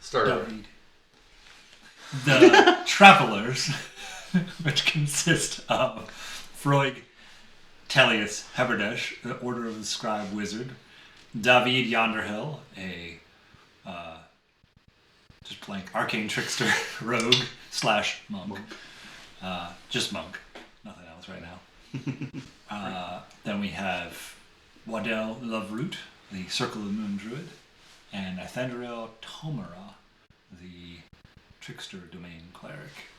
Start over. The travelers, which consist of Freud, Tellius Heberdesh, the Order of the Scribe Wizard, David Yonderhill, a just blank arcane trickster rogue / monk. Just monk, nothing else right now. Then we have Waddell Loveroot, the Circle of the Moon Druid, and Athendriel Tomara, the Trickster Domain Cleric.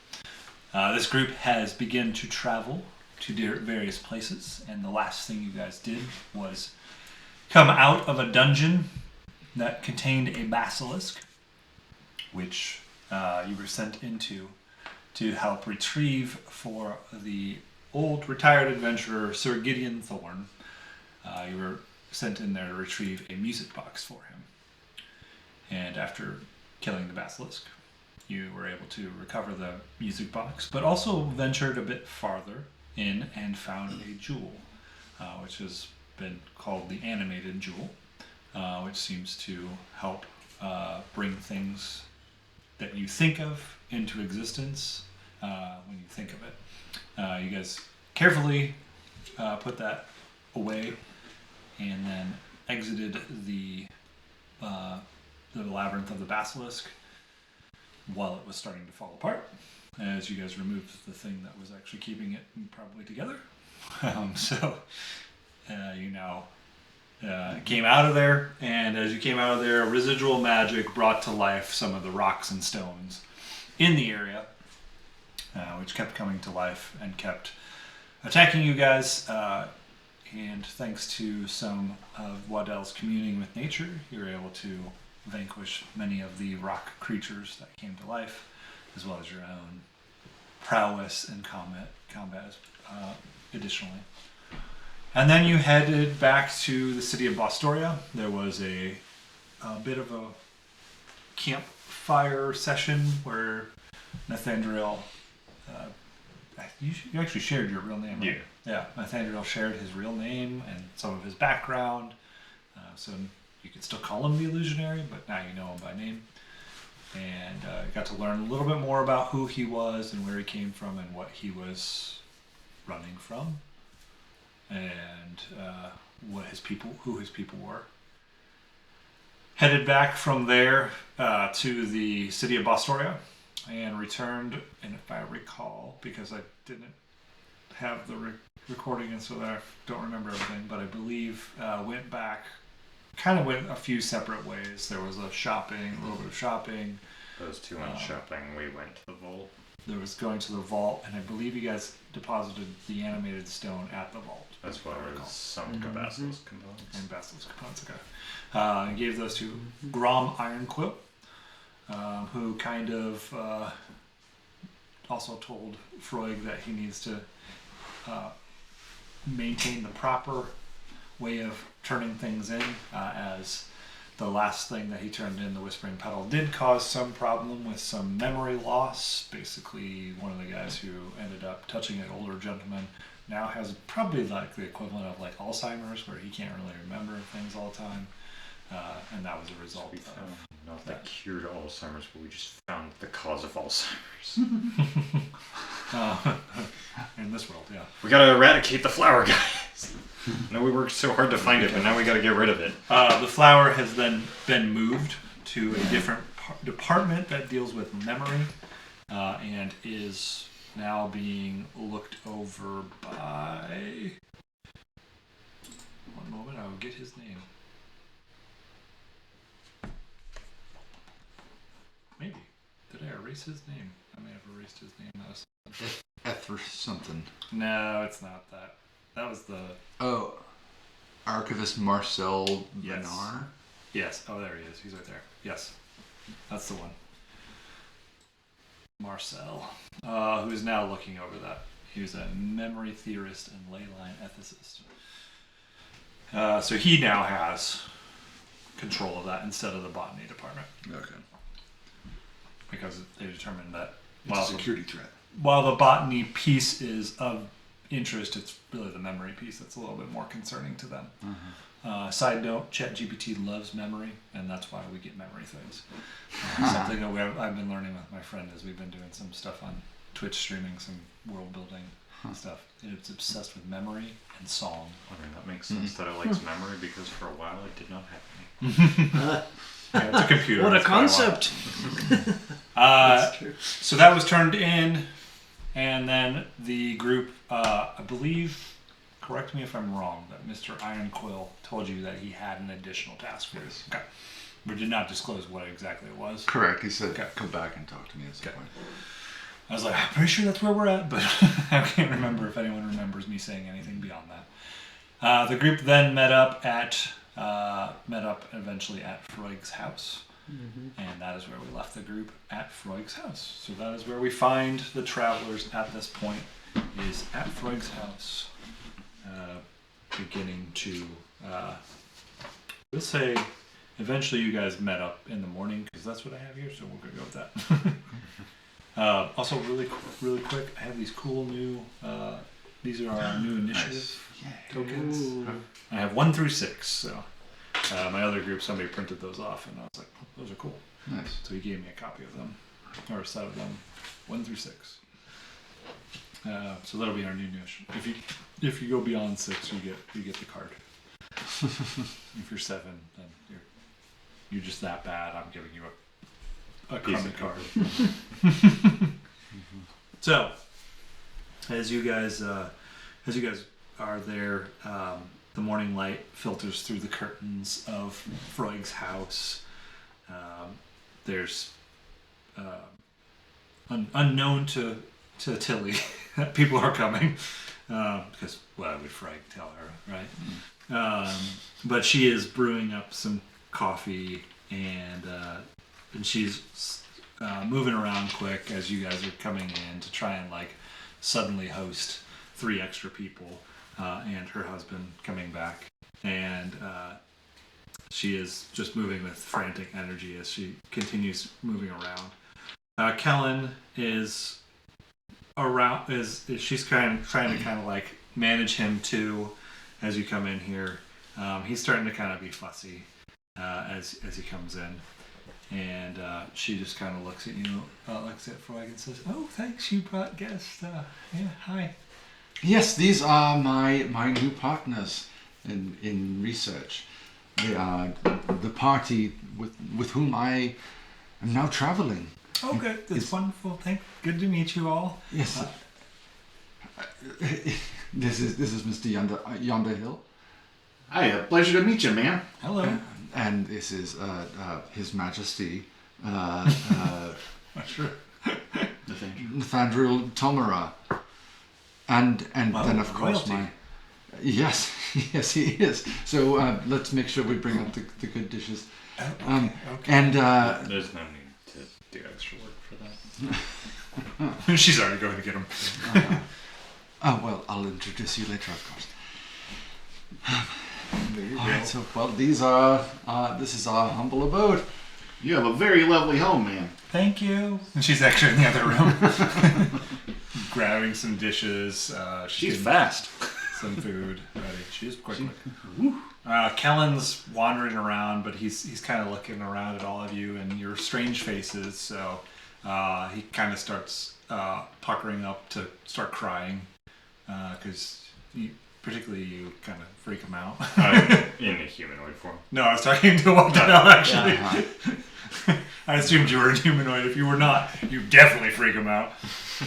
This group has begun to travel to various places, and the last thing you guys did was come out of a dungeon that contained a basilisk, which you were sent into to help retrieve for the old retired adventurer Sir Gideon Thorne. You were sent in there to retrieve a music box for him. And after killing the basilisk, you were able to recover the music box, but also ventured a bit farther in and found a jewel, which has been called the Animated Jewel, which seems to help bring things that you think of into existence when you think of it. You guys carefully put that away and then exited the labyrinth of the basilisk while it was starting to fall apart, as you guys removed the thing that was actually keeping it probably together. You now came out of there, and as you came out of there, residual magic brought to life some of the rocks and stones in the area, which kept coming to life and kept attacking you guys. And thanks to some of Waddell's communing with nature, you were able to vanquish many of the rock creatures that came to life, as well as your own prowess in combat additionally. And then you headed back to the city of Bostoria. There was a bit of a campfire session where Nathandriel, you actually shared your real name, right? Yeah, Nathandriel shared his real name and some of his background. So you could still call him the Illusionary, but now you know him by name. And got to learn a little bit more about who he was and where he came from and what he was running from, and who his people were. Headed back from there to the city of Bostoria and returned, and if I recall, because I didn't have the recording and so I don't remember everything, but I believe went back, kind of went a few separate ways. There was a little bit of shopping. Those two went shopping. We went to the vault. There was going to the vault, and I believe you guys deposited the animated stone at the vault. As well as some basilisk components. And basilisk components, okay. And gave those to Grom Ironquill, who kind of also told Freud that he needs to maintain the proper way of turning things in, as the last thing that he turned in, the Whispering Petal, did cause some problem with some memory loss. Basically, one of the guys who ended up touching an older gentleman now has probably like the equivalent of like Alzheimer's, where he can't really remember things all the time, and that was a result of not the cure to Alzheimer's, but we just found the cause of Alzheimer's. In this world, yeah. We gotta eradicate the flower, guys. No, we worked so hard to find it, but now we gotta get rid of it. The flower has then been moved to a different department that deals with memory, and is now being looked over by... One moment, I will get his name. Maybe. Did I erase his name? I may have erased his name. Ethra something. No, it's not that. That was the... Oh, Archivist Marcel Yes. Benar? Yes. Oh, there he is. He's right there. Yes. That's the one. Marcel, who is now looking over that. He was a memory theorist and leyline ethicist. So he now has control of that instead of the botany department. Okay. Because they determined that It's a security threat. while the botany piece is of interest, it's really the memory piece that's a little bit more concerning to them. Side note: ChatGPT loves memory, and that's why we get memory things. Something that I've been learning with my friend as we've been doing some stuff on Twitch, streaming some world building stuff. It's obsessed with memory and song. I mean, that makes sense that it likes memory because for a while it did not have any. Yeah, it's a computer. What a It's quite concept! That's true. So that was turned in, and then the group, I believe, correct me if I'm wrong, but Mr. Ironquill told you that he had an additional task for you. Okay. But did not disclose what exactly it was. Correct. He said, Okay. "Come back and talk to me at some point." I was like, I'm pretty sure that's where we're at, but I can't remember if anyone remembers me saying anything beyond that. The group then met up eventually at Freug's house, and that is where we left the group at Freug's house. So that is where we find the travelers at this point, is at Freug's house, beginning to, let's say, eventually you guys met up in the morning, because that's what I have here, so we're going to go with that. Also, really quick, I have these cool new, these are our new initiative tokens. Ooh. I have 1 through 6, so my other group, somebody printed those off, and I was like, oh, those are cool. Nice. So he gave me a copy of them, or a set of them, 1 through 6. So that'll be our new initiative. If you go beyond 6, you get the card. If you're 7, then you're just that bad. I'm giving you a crummy card. So, as you guys are there, the morning light filters through the curtains of Freug's house. There's unknown to Tilly that people are coming, because why would Freug tell her, right? But she is brewing up some coffee, and she's moving around quick as you guys are coming in to try and suddenly host 3 extra people, and her husband coming back, and she is just moving with frantic energy as she continues moving around. Kellen is around, she's trying to manage him too as you come in here. He's starting to kind of be fussy as he comes in. And she just kind of looks at you, looks at Freud and says, "Oh, thanks, you brought guests. Yeah, hi." Yes, these are my new partners in research. They are the party with whom I am now traveling. Oh, good. That's wonderful. Good to meet you all. Yes. This is Mr. Yonder Hill. Hi, a pleasure to meet you, man. Hello. And this is His Majesty Sure. Nathaniel Tomara. And Wow, then of course royalty. yes he is. So let's make sure we bring up the good dishes. Okay. And There's no need to do extra work for that. She's already going to get him. oh well, I'll introduce you later, of course. There you All go. right, so well, this is our humble abode. You have a very lovely home, man. Thank you. And she's actually in the other room, grabbing some dishes. She's getting fast. some food ready. She is quick. Kellen's wandering around, but he's kind of looking around at all of you and your strange faces. So he kind of starts puckering up to start crying because particularly you kind of freak him out. In a humanoid form. No, I was talking to Wandell actually. Yeah. I assumed you were a humanoid. If you were not, you definitely freak him out.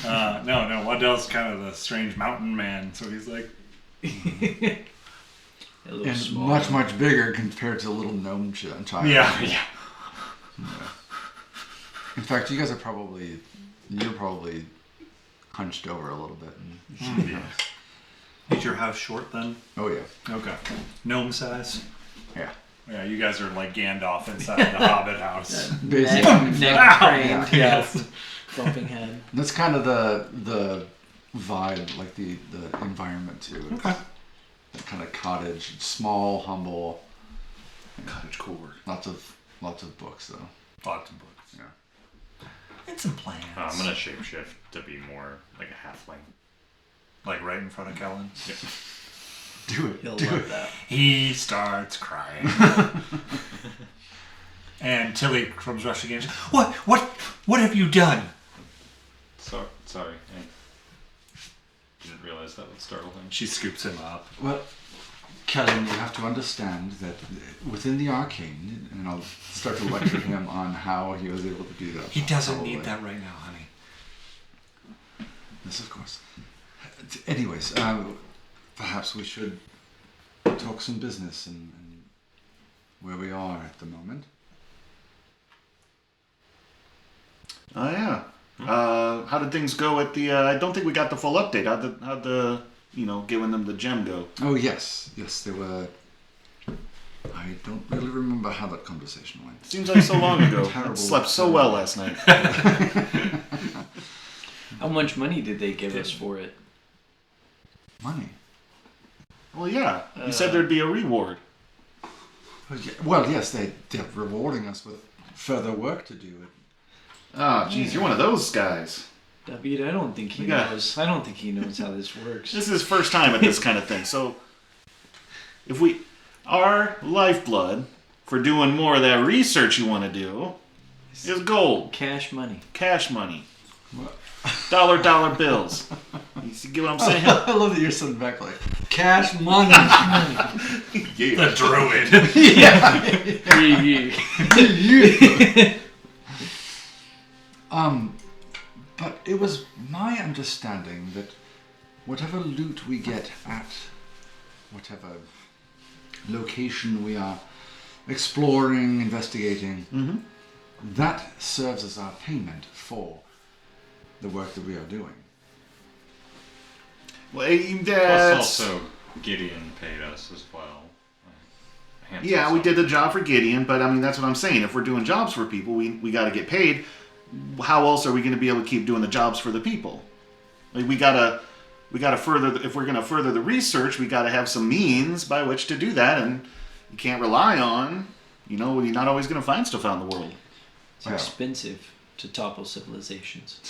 No, Wandell's kind of the strange mountain man, so he's like, A little And small. much bigger compared to the little gnome child. yeah. In fact, you guys are probably hunched over a little bit. Yeah. Is your house short then? Oh yeah. Okay. Gnome size? Yeah. Yeah, you guys are like Gandalf inside the Hobbit house. Basically. Neck craned, Yeah. yes. Bumping head. That's kind of the vibe, like the environment too. It's Okay. that kind of cottage, small, humble. Cottage core. Lots of books though. Lots of books. Yeah. And some plants. I'm gonna shapeshift to be more like a halfling. Like right in front of Kellen. Yeah. Do it. He'll do love it. that. He starts crying. And Tilly comes rushing in. What have you done? Sorry. I didn't realize that would startle him. She scoops him up. Well, Kellen, you have to understand that within the arcane, and I'll start to lecture him on how he was able to do that. He doesn't probably. need that right now, honey. Yes, of course. Anyways, perhaps we should talk some business and where we are at the moment. Oh yeah. How did things go at the? I don't think we got the full update. How'd the giving them the gem go? Oh yes, they were. I don't really remember how that conversation went. Seems like so long ago. I Terrible. slept so well last night. How much money did they give us for it? Money. Well, yeah. You said there'd be a reward. Well, yes, they're rewarding us with further work to do. Ah, jeez, you're one of those guys. David, I don't think he Yeah. knows. I don't think he knows how this works. This is his first time at this kind of thing. So, our lifeblood for doing more of that research you want to do is gold, Cash money. cash money, What? dollar bills. You see, get what I'm saying? I love that you're sitting back like cash money. Yeah. The druid. But it was my understanding that whatever loot we get at whatever location we are exploring, investigating, that serves as our payment for the work that we are doing. Well, Plus, that's... also, Gideon paid us as well. A handsome Yeah, we sum. did the job for Gideon, but I mean, that's what I'm saying. If we're doing jobs for people, we got to get paid. How else are we going to be able to keep doing the jobs for the people? Like, we gotta further. If we're going to further the research, we got to have some means by which to do that, and you can't rely on. You're not always going to find stuff out in the world. It's expensive to topple civilizations.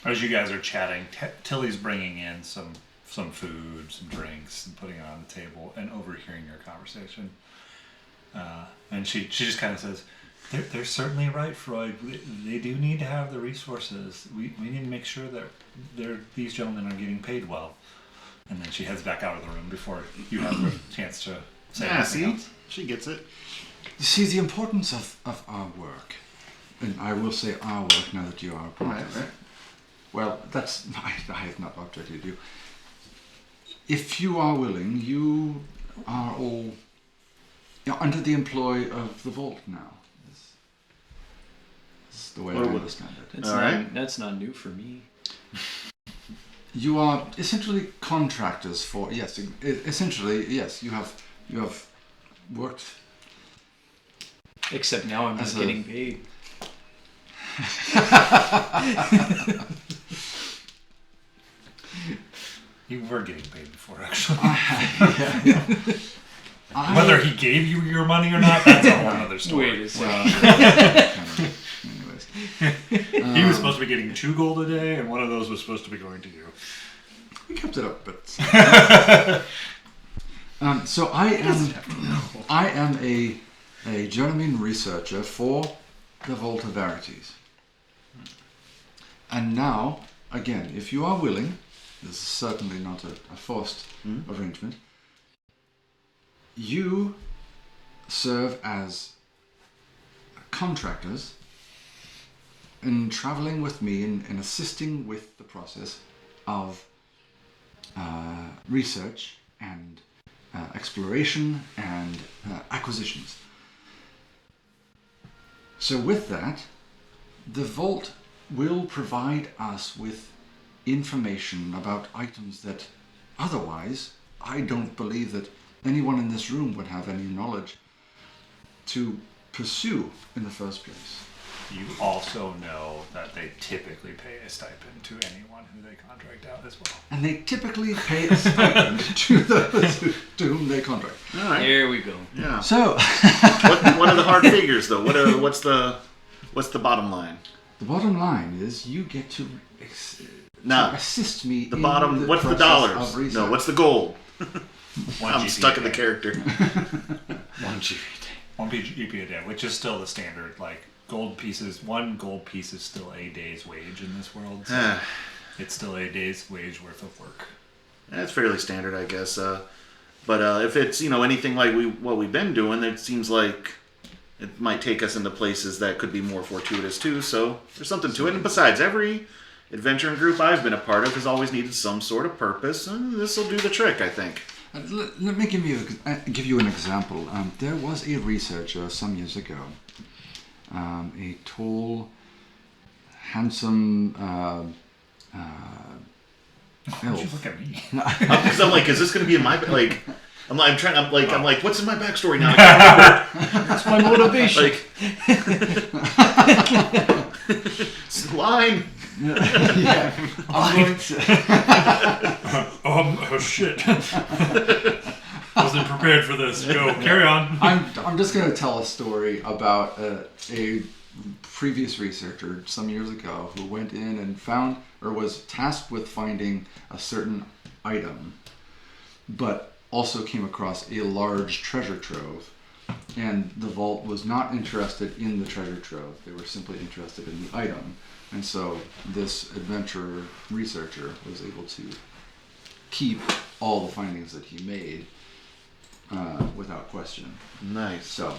As you guys are chatting, Tilly's bringing in some food, some drinks, and putting it on the table, and overhearing your conversation. And she just kind of says, "They're certainly right, Freud. They do need to have the resources. We need to make sure that these gentlemen are getting paid well." And then she heads back out of the room before you have the chance to say Yeah, anything see, else. she gets it. You see, the importance of our work, and I will say our work now that you are a part of it. Right. Well, I have not objected you. If you are willing, you are all under the employ of the Vault now. This is the way I Well, understand it. That's not new for me. You are essentially contractors for essentially yes. You have worked. Except now I'm As not a- getting paid. You were getting paid before, actually. I- Whether he gave you your money or not, that's a whole other story. Wait a second. Anyways. He was supposed to be getting 2 gold a day, and one of those was supposed to be going to you. We kept it up, but so I am a journeyman researcher for the Vault of Verities. And now, again, if you are willing, this is certainly not a forced arrangement. You serve as contractors in traveling with me and assisting with the process of research and exploration and acquisitions. So with that, the Vault will provide us with information about items that otherwise I don't believe that anyone in this room would have any knowledge to pursue in the first place. You also know that they typically pay a stipend to anyone who they contract out as well. And they typically pay a stipend to whom they contract. All right. There we go. Yeah. So, What are the hard figures though? What's the bottom line? the bottom line is you get to Nah. to assist me. The in bottom. the What's the process dollars? of research. No. What's the gold? One I'm GP stuck a in the day. character. 1 GP. 1 GP a day, which is still the standard. Like gold pieces, 1 gold piece is still a day's wage in this world. So it's still a day's wage worth of work. That's fairly standard, I guess. But if it's anything like what we've been doing, it seems like it might take us into places that could be more fortuitous too. So there's something to it. And besides, every adventuring group I've been a part of has always needed some sort of purpose, and this will do the trick, I think. Let me give you an example. There was a researcher some years ago, a tall, handsome. Why don't you look at me? Because I'm like, is this going to be in my like? I'm like, what's in my backstory now? I can't remember. That's my motivation. Like, it's the line. Yeah, I'm going to. Oh shit. Wasn't prepared for this. Go, carry on. I'm just going to tell a story about a previous researcher some years ago who went in and found, or was tasked with finding a certain item, but also came across a large treasure trove. And the vault was not interested in the treasure trove. They were simply interested in the item. And so this adventurer researcher was able to keep all the findings that he made without question. Nice. So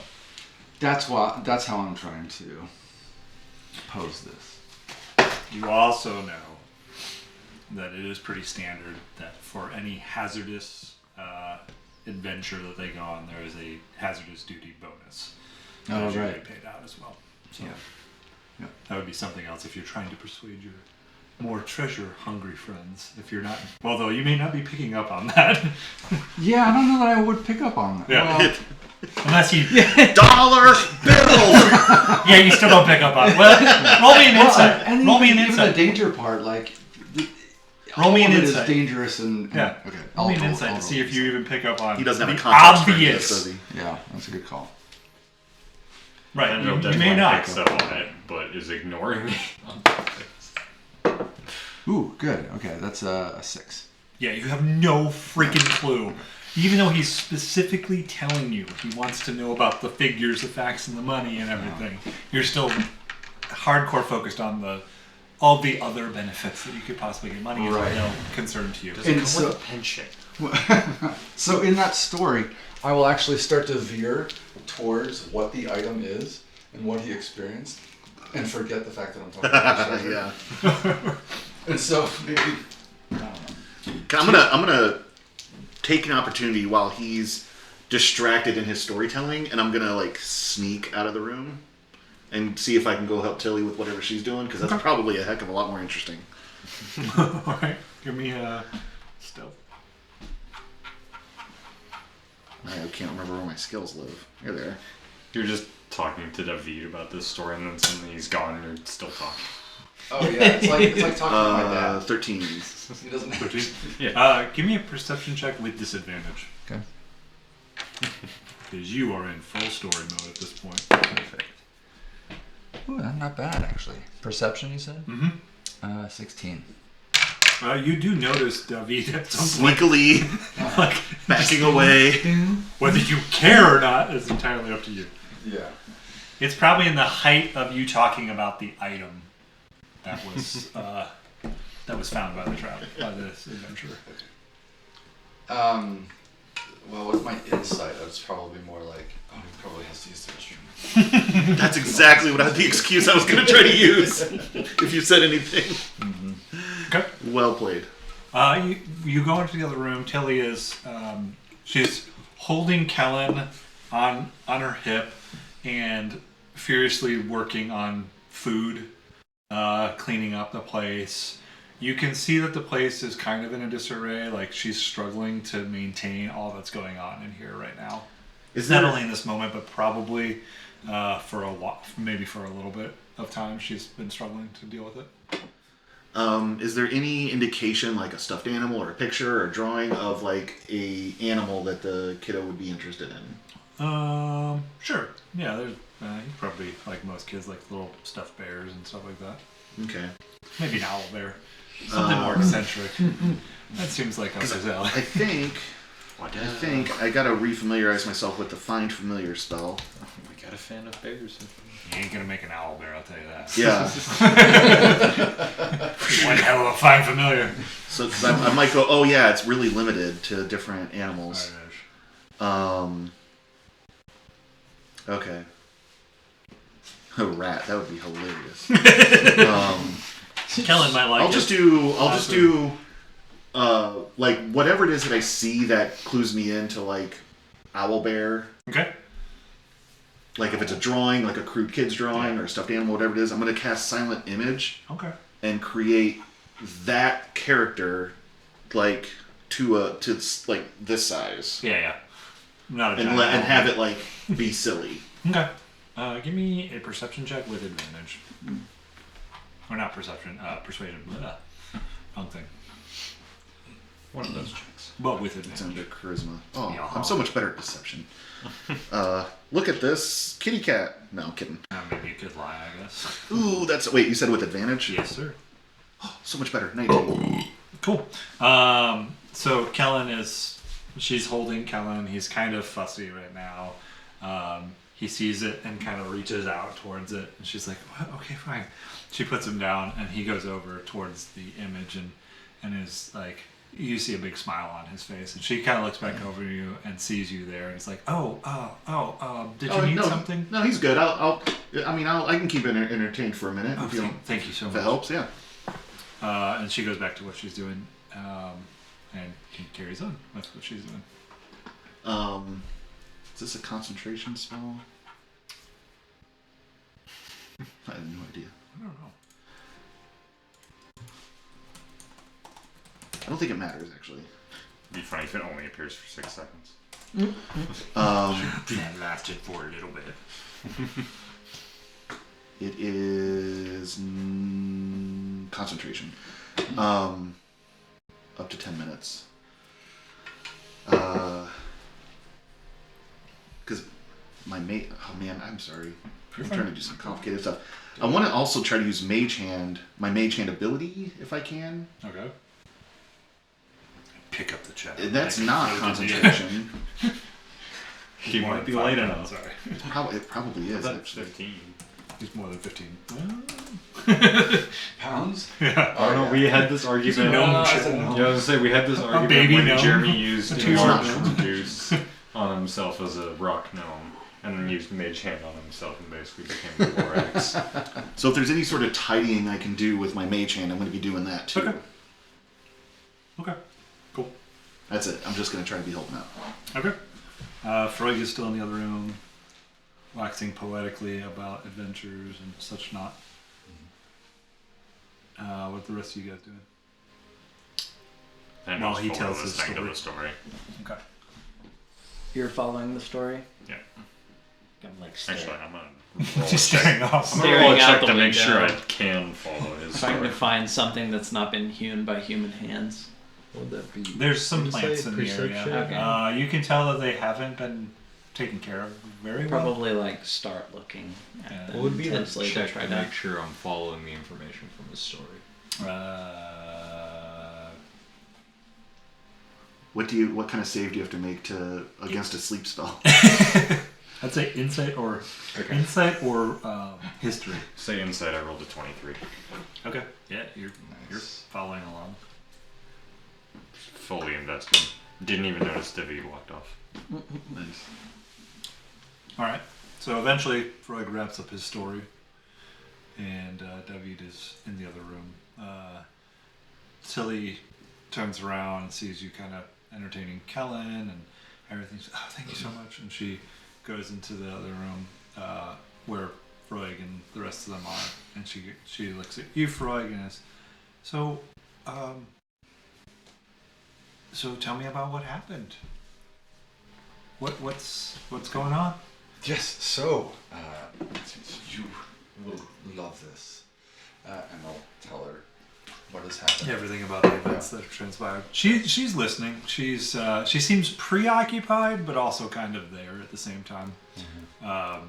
that's how I'm trying to pose this. You also know that it is pretty standard that for any hazardous adventure that they go on, there is a hazardous duty bonus. That Oh, is usually right. paid out as well. So Yeah. Yep. that would be something else if you're trying to persuade your more treasure-hungry friends. If you're not, although you may not be picking up on that. Yeah, I don't know that I would pick up on that. Yeah. Well, Unless you, Dollar bills. yeah, you still don't pick up on it. Well, roll me an insight. and Roll me an even the insight. danger part, like Roll me all an of it is insight. dangerous and Yeah. okay. Roll me an I'll insight to roll see if you even pick up on He doesn't have the a context for obvious. this, does he? Yeah, that's a good call. Right, I don't you, know if you that's may one not. picks up on it, but is ignoring me on purpose. Ooh, good. Okay, that's a 6. Yeah, you have no freaking clue. Even though he's specifically telling you he wants to know about the figures, the facts, and the money and everything, you're still hardcore focused on all the other benefits that you could possibly get. Money is Right. no concern to you. Does it And come so- with a pension? So in that story, I will actually start to veer towards what the item is and what he experienced, and forget the fact that I'm talking about treasure. Yeah. And so maybe I don't know. I'm gonna take an opportunity while he's distracted in his storytelling, and I'm gonna like sneak out of the room and see if I can go help Tilly with whatever she's doing, because that's probably a heck of a lot more interesting. Alright, give me a stealth. I can't remember where my skills live. Here they are. You're just talking to David about this story, and then suddenly he's gone, and you're still talking. Oh yeah, it's like talking to my dad. 13. He doesn't. Give me a perception check with disadvantage. Okay. Because you are in full story mode at this point. Perfect. Ooh, that's not bad actually. Perception, you said? Mm-hmm. 16. You do notice David at some point, Sneakily like, backing away. whether you care or not is entirely up to you. Yeah. It's probably in the height of you talking about the item that was found by this adventurer. Well, with my insight, it's probably more like, oh, he probably has to use the restroom. That's exactly the excuse I was going to try to use if you said anything. Okay. Well played. You go into the other room. Tilly is she's holding Kellen on her hip and furiously working on food, cleaning up the place. You can see that the place is kind of in a disarray. Like she's struggling to maintain all that's going on in here right now. Is Not there only in this moment, but probably for a while, maybe for a little bit of time, she's been struggling to deal with it. is there any indication, like a stuffed animal or a picture or a drawing of like a animal that the kiddo would be interested in? Sure. Yeah, there's you probably, like most kids, like little stuffed bears and stuff like that. Okay. Maybe an owl bear. Something more eccentric. That seems like up his alley. I think I gotta refamiliarize myself with the Find Familiar spell. We got a fan of bears. You ain't gonna make an owl bear, I'll tell you that. Yeah. One hell of a fine familiar. So I might go, oh yeah, it's really limited to different animals. Okay. A rat, that would be hilarious. Kellen might like I'll just do like whatever it is that I see that clues me into like owl bear. Okay. Like if it's a drawing, like a crude kid's drawing or a stuffed animal, whatever it is, I'm gonna cast Silent Image Okay. and create that character like to like this size. Yeah. Not a And giant and owl. have it like be silly. Okay. Give me a perception check with advantage. Or not perception, persuasion. Wrong thing. One of those checks. But with It's advantage. under charisma. Oh, Yeah. I'm so much better at deception. Look at this kitty cat. No, I'm kidding. Maybe you could lie, I guess. Ooh, that's wait. You said with advantage? Yes, sir. So much better. 19. Cool. So Kellen she's holding Kellen. He's kind of fussy right now. He sees it and kind of reaches out towards it. And she's like, what? Okay, fine. She puts him down and he goes over towards the image and is like, you see a big smile on his face. And she kind of looks back over you and sees you there. And it's like, did you need something? No, he's good. I can keep it entertained for a minute. if you don't, Thank you so if much. it helps, yeah. And she goes back to what she's doing. And he carries on with what she's doing. Is this a concentration spell? I have no idea. I don't know. I don't think it matters actually. It'd be funny if it only appears for 6 seconds. That lasted for a little bit. It is concentration. Up to 10 minutes. Because my mate. Oh man, I'm sorry. I'm trying to do some complicated stuff. I want to also try to use Mage Hand, my Mage Hand ability, if I can. Okay. Pick up the check. That's not concentration. He might be late enough. Sorry. It probably is. That's Actually. 15. He's more than 15. Pounds? Yeah. Oh no, we had this argument. gnome I shit. said no. Yeah, I was gonna say we had this argument baby when gnome. Jeremy used A Marshall's juice on himself as a rock gnome, and then used Mage Hand on himself and basically became the Borax. So if there's any sort of tidying I can do with my Mage Hand, I'm going to be doing that too. Okay. Cool. That's it. I'm just going to try to be helping out. Okay. Freud is still in the other room, waxing poetically about adventures and such not. What the rest of you guys doing? And While just he fully tells his listening to the story. Okay. You're following the story? Yeah. I'm like Actually, staring, I'm gonna Just staring off. I'm gonna roll a Staring out check the to make sure I window. can follow his trying story. to find something that's not been hewn by human hands. What would that be? There's some Insight, plants in the perception? area. Okay. You can tell that they haven't been taken care of very well. Probably like start looking at Yeah. them What would be the intensely to check try to to make sure I'm following the information from his story? What kind of save do you have to make against a sleep spell? I'd say insight or history. Say insight, I rolled a 23. Okay. Yeah, you're following along. Fully invested. Didn't even notice David walked off. Nice. All right. So eventually, Freud wraps up his story, and David is in the other room. Tilly turns around and sees you kind of entertaining Kellen and everything's. Oh, thank you so much. And she goes into the other room where Freud and the rest of them are, and she looks at you, Freud, and is so. So tell me about what happened. What's going on? Yes, so, you will love this. And I'll tell her what has happened. Everything about the events that have transpired. She's listening. She seems preoccupied, but also kind of there at the same time. Mm-hmm.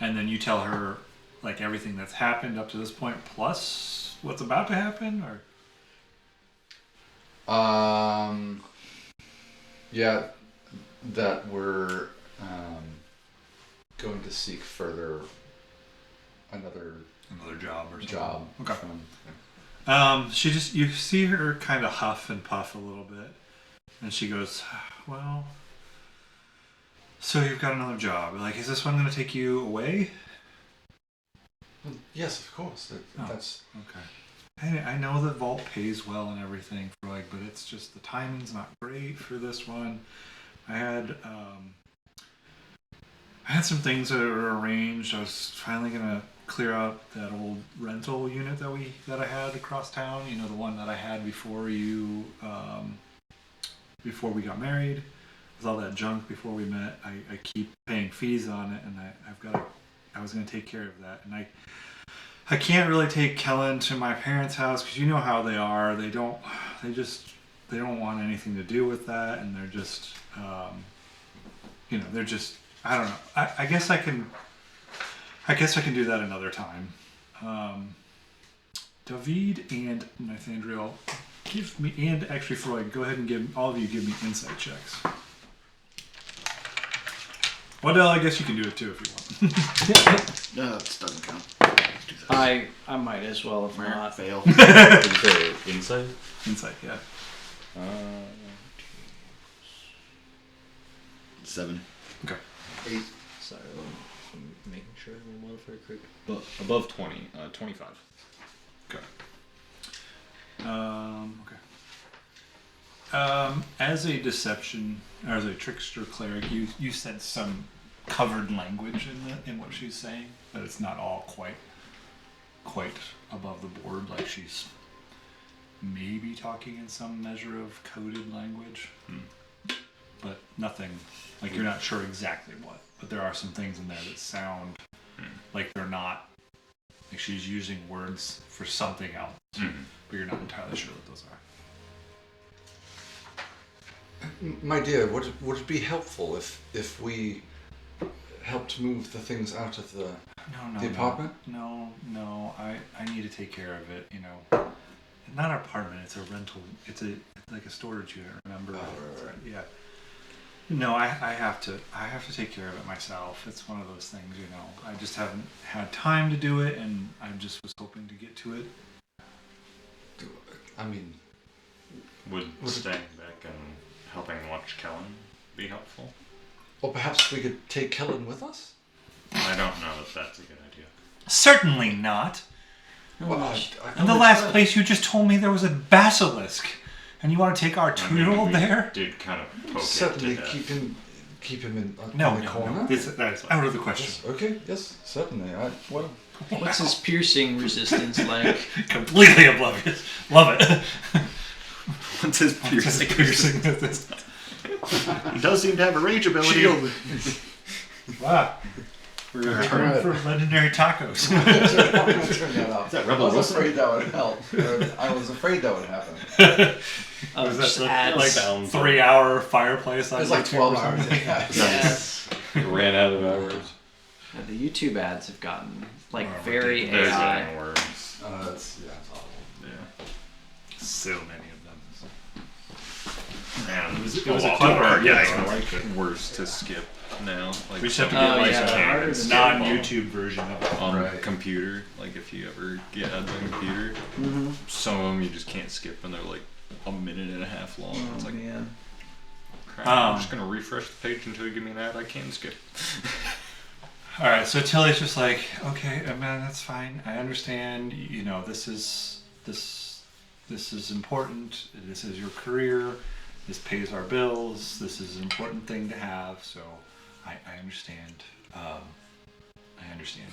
And then you tell her like everything that's happened up to this point, plus what's about to happen, or Yeah, that we're going to seek further another job or something. job. Okay. From, She just, you see her kind of huff and puff a little bit, and she goes, well, so you've got another job. Like, is this one going to take you away? yes, of course. Oh. That's Okay. I know that Vault pays well and everything, Freud, but it's just the timing's not great for this one. I had some things that were arranged. I was finally gonna clear out that old rental unit that I had across town. You know, the one that I had before you before we got married. With all that junk before we met, I keep paying fees on it, and I was gonna take care of that, and I can't really take Kellen to my parents' house because you know how they are. They don't want anything to do with that, and they're just, they're just. I don't know. I guess I can do that another time. David and Nathaniel, give me, and actually Freud, go ahead and give me insight checks. Waddell, I guess you can do it too if you want. No, that doesn't count. I might as well if not. Fail. Did you say insight? Insight, yeah. 7. Okay. 8. Sorry, I'm making sure I'm modifier correct. But above 20, 25. Okay. As a deception, or as a trickster cleric, you sense some covered language in what she's saying, but it's not all quite above the board. Like she's maybe talking in some measure of coded language, but nothing. Like you're not sure exactly what. But there are some things in there that sound like they're not. Like she's using words for something else, but you're not entirely sure what those are. My dear, would it be helpful if we helped move the things out of the apartment? No. I need to take care of it. You know, not an apartment. It's a rental. It's like a storage unit. Remember? Right. Yeah. No, I have to take care of it myself. It's one of those things, you know. I just haven't had time to do it, and I just was hoping to get to it. I mean, Would staying back and helping watch Kellen be helpful? or perhaps we could take Kellen with us? I don't know if that's a good idea. Certainly not. Well, In the last place, you just told me there was a basilisk, and you want to take our 2-year-old there? Did kind of poke certainly it to death. keep him in No, the corner. that's out of the question. Yes, okay, yes, certainly. What's his piercing resistance like? Completely oblivious. Love it. What's his Just piercing with this. He does seem to have a rage ability. Shield. Wow. We're going to turn for legendary tacos. I'm going to turn that off. Is that Rebel I was Wilson? afraid that would help. I was afraid that would happen. Just that adds, like Sounds 3-hour fireplace on It was like YouTube 12 or hours. something? Yeah. Ran out of hours. the YouTube ads have gotten like Oh, very There's AI. getting words. It's awful. Yeah. So many of them. Man, It was a lot clever harder idea, to I get like it. words to skip now. Like We just have to some get Oh, like yeah, a harder to non-YouTube version of it. on Right. computer. Like if you ever get ads on computer, some of them you just can't skip, and they're like a minute and a half long. Oh, It's like, man. crap, I'm just gonna refresh the page until you give me an ad I can skip. All right, so Tilly's just like, okay, man, that's fine. I understand. You know, this is important. This is your career. This pays our bills. This is an important thing to have. So, I understand. I understand.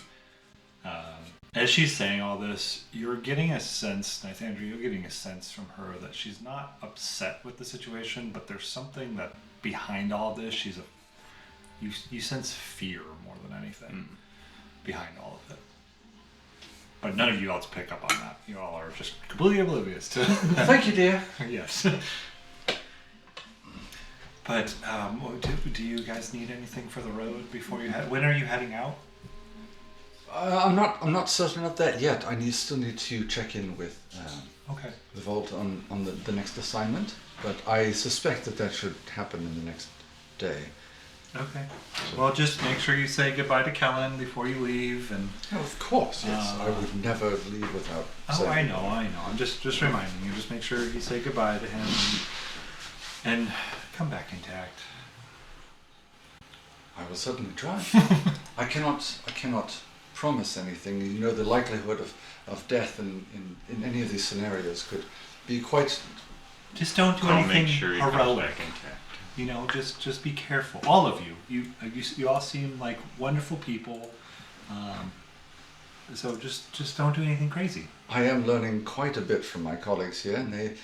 As she's saying all this, you're getting a sense, Nathaniel, you're getting a sense from her that she's not upset with the situation, but there's something that behind all of this, you sense fear more than anything behind all of it. But none of you else pick up on that. You all are just completely oblivious to Thank you, dear. yes. But do you guys need anything for the road before you head? When are you heading out? I'm not certain of that yet. Still need to check in with Okay. the vault on the next assignment, but I suspect that should happen in the next day. Okay. Well, just make sure you say goodbye to Kellen before you leave, and. Oh, of course, yes. I would never leave without Oh, saying I know. I'm just reminding you. Just make sure you say goodbye to him, and come back intact. I will certainly try. I cannot promise anything. You know, the likelihood of death in any of these scenarios could be quite... Just don't do I'll anything make sure he comes heroic. back intact. You know, just be careful. All of you. You all seem like wonderful people. So just don't do anything crazy. I am learning quite a bit from my colleagues here, and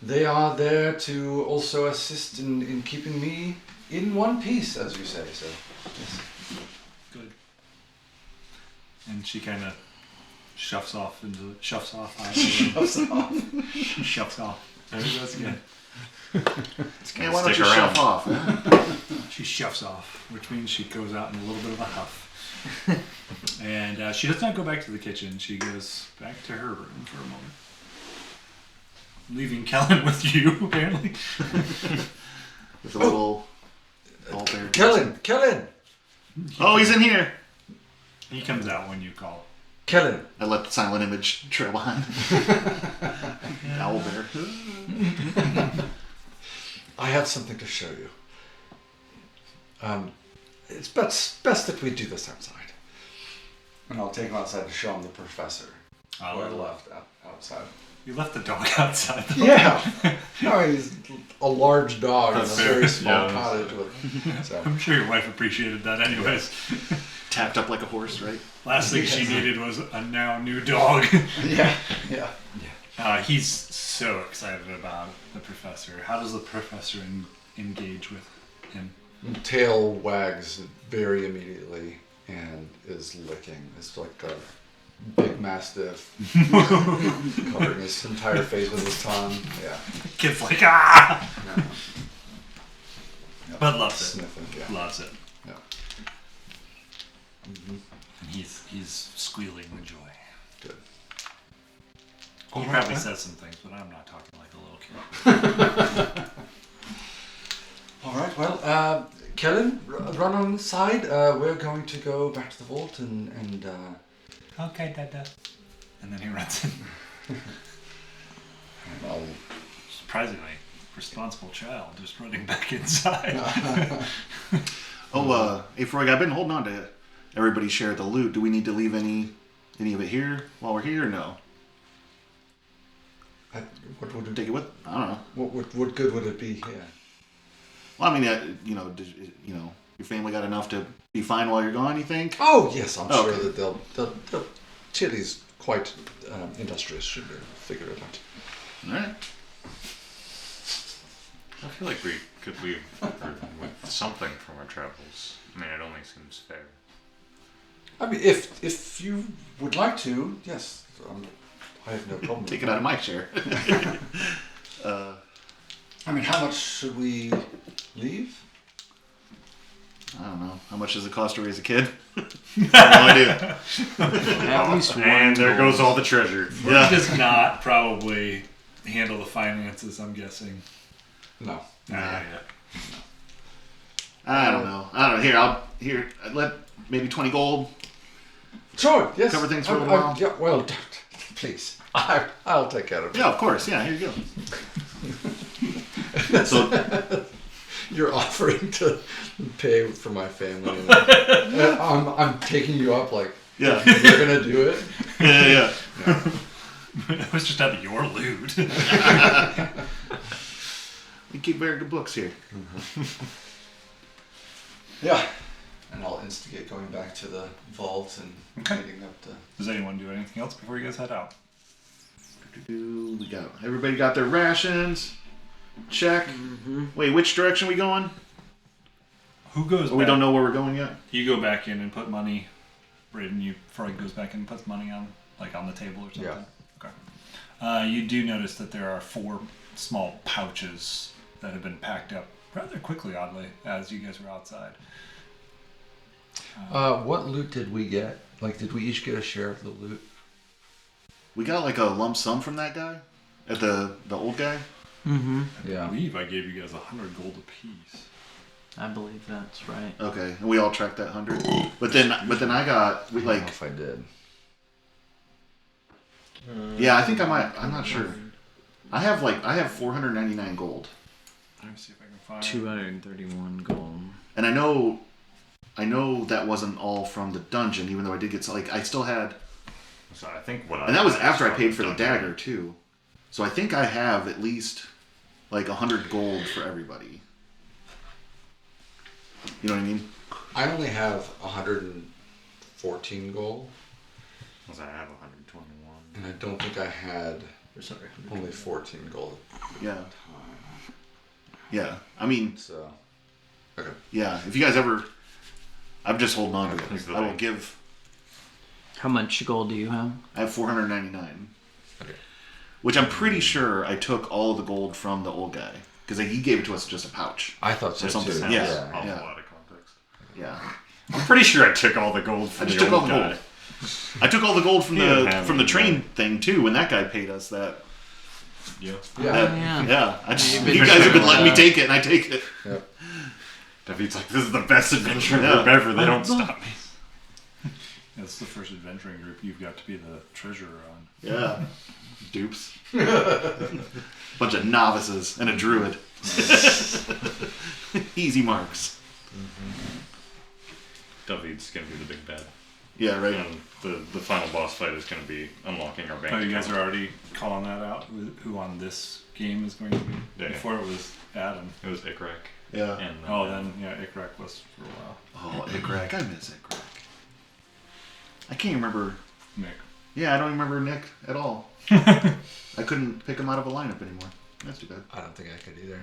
they are there to also assist in keeping me in one piece, as you say. So, yes. Good. And she kind of shuffs off. Shuffs off. She shuffs off. She does again. Hey, why don't stick you around. shove off? Huh? She shuffs off, which means she goes out in a little bit of a huff. And she does not go back to the kitchen. She goes back to her room for a moment. Leaving Kellen with you, apparently. With a little altar. Kellen! Oh, he's in here. He comes out when you call. Kellen! I let the silent image trail behind. Owl bear. I have something to show you. It's best that we do this outside. And I'll take him outside to show him the professor. Who I left outside. You left the dog outside. Though. Yeah! No, he's a large dog in a That's fair. very small Yeah. cottage. So. I'm sure your wife appreciated that anyways. Tapped up like a horse, right? Last thing she needed was a now new dog. Yeah. He's so excited about the professor. How does the professor engage with him? Tail wags very immediately and is licking. It's like a big mastiff covering his entire face with his tongue. Yeah. Kid's like, ah! Yeah. But loves it. Sniffing, yeah. Loves it. Yeah. And he's squealing with joy. Good. He probably says some things, but I'm not talking like a little kid. All right. Well, Kellen, run on the side. We're going to go back to the vault and Okay, Dada. And then he runs in. I'll Surprisingly, responsible child just running back inside. Hey Freud, I've been holding on to everybody share the loot. Do we need to leave any of it here while we're here or no? what would Take it with? I don't know. what good would it be here? Well, I mean, your family got enough to be fine while you're gone, you think? Oh yes, I'm Okay. sure that they'll Chili's quite industrious. Should be able to figure it out. All right. I feel like we could leave with something from our travels. I mean, it only seems fair. I mean, if you would like to, yes, I have no problem. Take it out of my share. I mean, how much should we leave? I don't know. How much does it cost to raise a kid? No idea. At least one. And there gold. goes all the treasure. Yeah. Does not probably handle the finances, I'm guessing. No. Yeah. I don't know. Here, I'd let maybe 20 gold. Sure. Yes. Cover things for a little while? Yeah. Well, please. I'll take care of it. Yeah, of course. Yeah, here you go. So, You're offering to pay for my family. And I'm taking you up like yeah. you're gonna do it. Yeah. It was just out of your loot. We keep very good books here. Yeah. And I'll instigate going back to the vault and meeting up to. Does anyone do anything else before you guys head out? We got everybody got their rations. Check. Wait, which direction we going? Who goes Oh, we don't know where we're going yet. You go back in and put money. Braden, Freud goes back in and puts money on the table or something? Yeah. Okay. You do notice that there are 4 small pouches that have been packed up rather quickly, oddly, as you guys were outside. What loot did we get? Like, did we each get a share of the loot? We got like a lump sum from that guy. At the old guy? Mm-hmm. Yeah. I believe I gave you guys 100 gold apiece. I believe that's right. Okay, and we all tracked that 100. But then I got I don't know if I did. yeah, I think I might. I'm not sure. I have 499 gold, Let me see if I can find 231 gold. and I know that wasn't all from the dungeon, even though I did get I still had, So I think and that was after I from paid for the dungeon. dagger too. So I think I have at least 100 gold for everybody. You know what I mean? I only have 114 gold, So I have 121. and I don't think I had Or sorry. only 14 gold Yeah. at the time. Yeah. I mean, So, okay. yeah. If you guys ever, I'm just holding on to Thanks it. for I will that. give. How much gold do you have? I have 499. Okay. Which I'm pretty sure I took all the gold from the old guy. Because he gave it to us in just a pouch. I thought so Or something. too. Sounds Yeah, awful yeah. out of context. Yeah. I'm pretty sure I took all the gold I from just the took all old the guy. gold. I took all the gold from He didn't the have from the any, train yeah. thing too when that guy paid us that. Yeah. Yeah. that- yeah. yeah. I just, You've you been guys have been trying letting me to- take it, and I take it. Yep. David's like, this is the best adventuring Yeah. group ever. They don't stop me. That's the first adventuring group you've got to be the treasurer on. Yeah. Dupes. Bunch of novices and a druid. Easy marks. David's gonna be the big bad. Yeah, right. And the final boss fight is gonna be unlocking our bank Oh, you guys account. are already calling that out? Who on this game is going to be? Yeah. Before it was Adam. It was Ikrak. Yeah. And Oh, then, yeah, Ikrak was for a while. Oh, Ikrak. I miss Ikrak. I can't remember. Nick. Yeah, I don't remember Nick at all. I couldn't pick him out of a lineup anymore. That's too bad. I don't think I could either.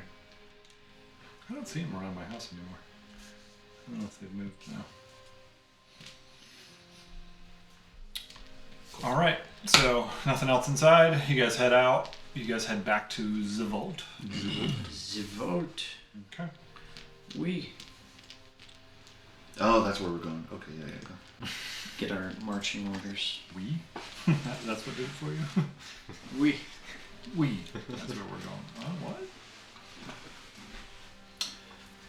I don't see him around my house anymore. I don't know if they've moved now. All right, so nothing else inside. You guys head out. You guys head back to the vault. The vote. Okay. We Oh, that's where we're going. Okay, yeah, go. get our marching orders. We? That's what did it for you? We. We. That's where we're going. Oh, what?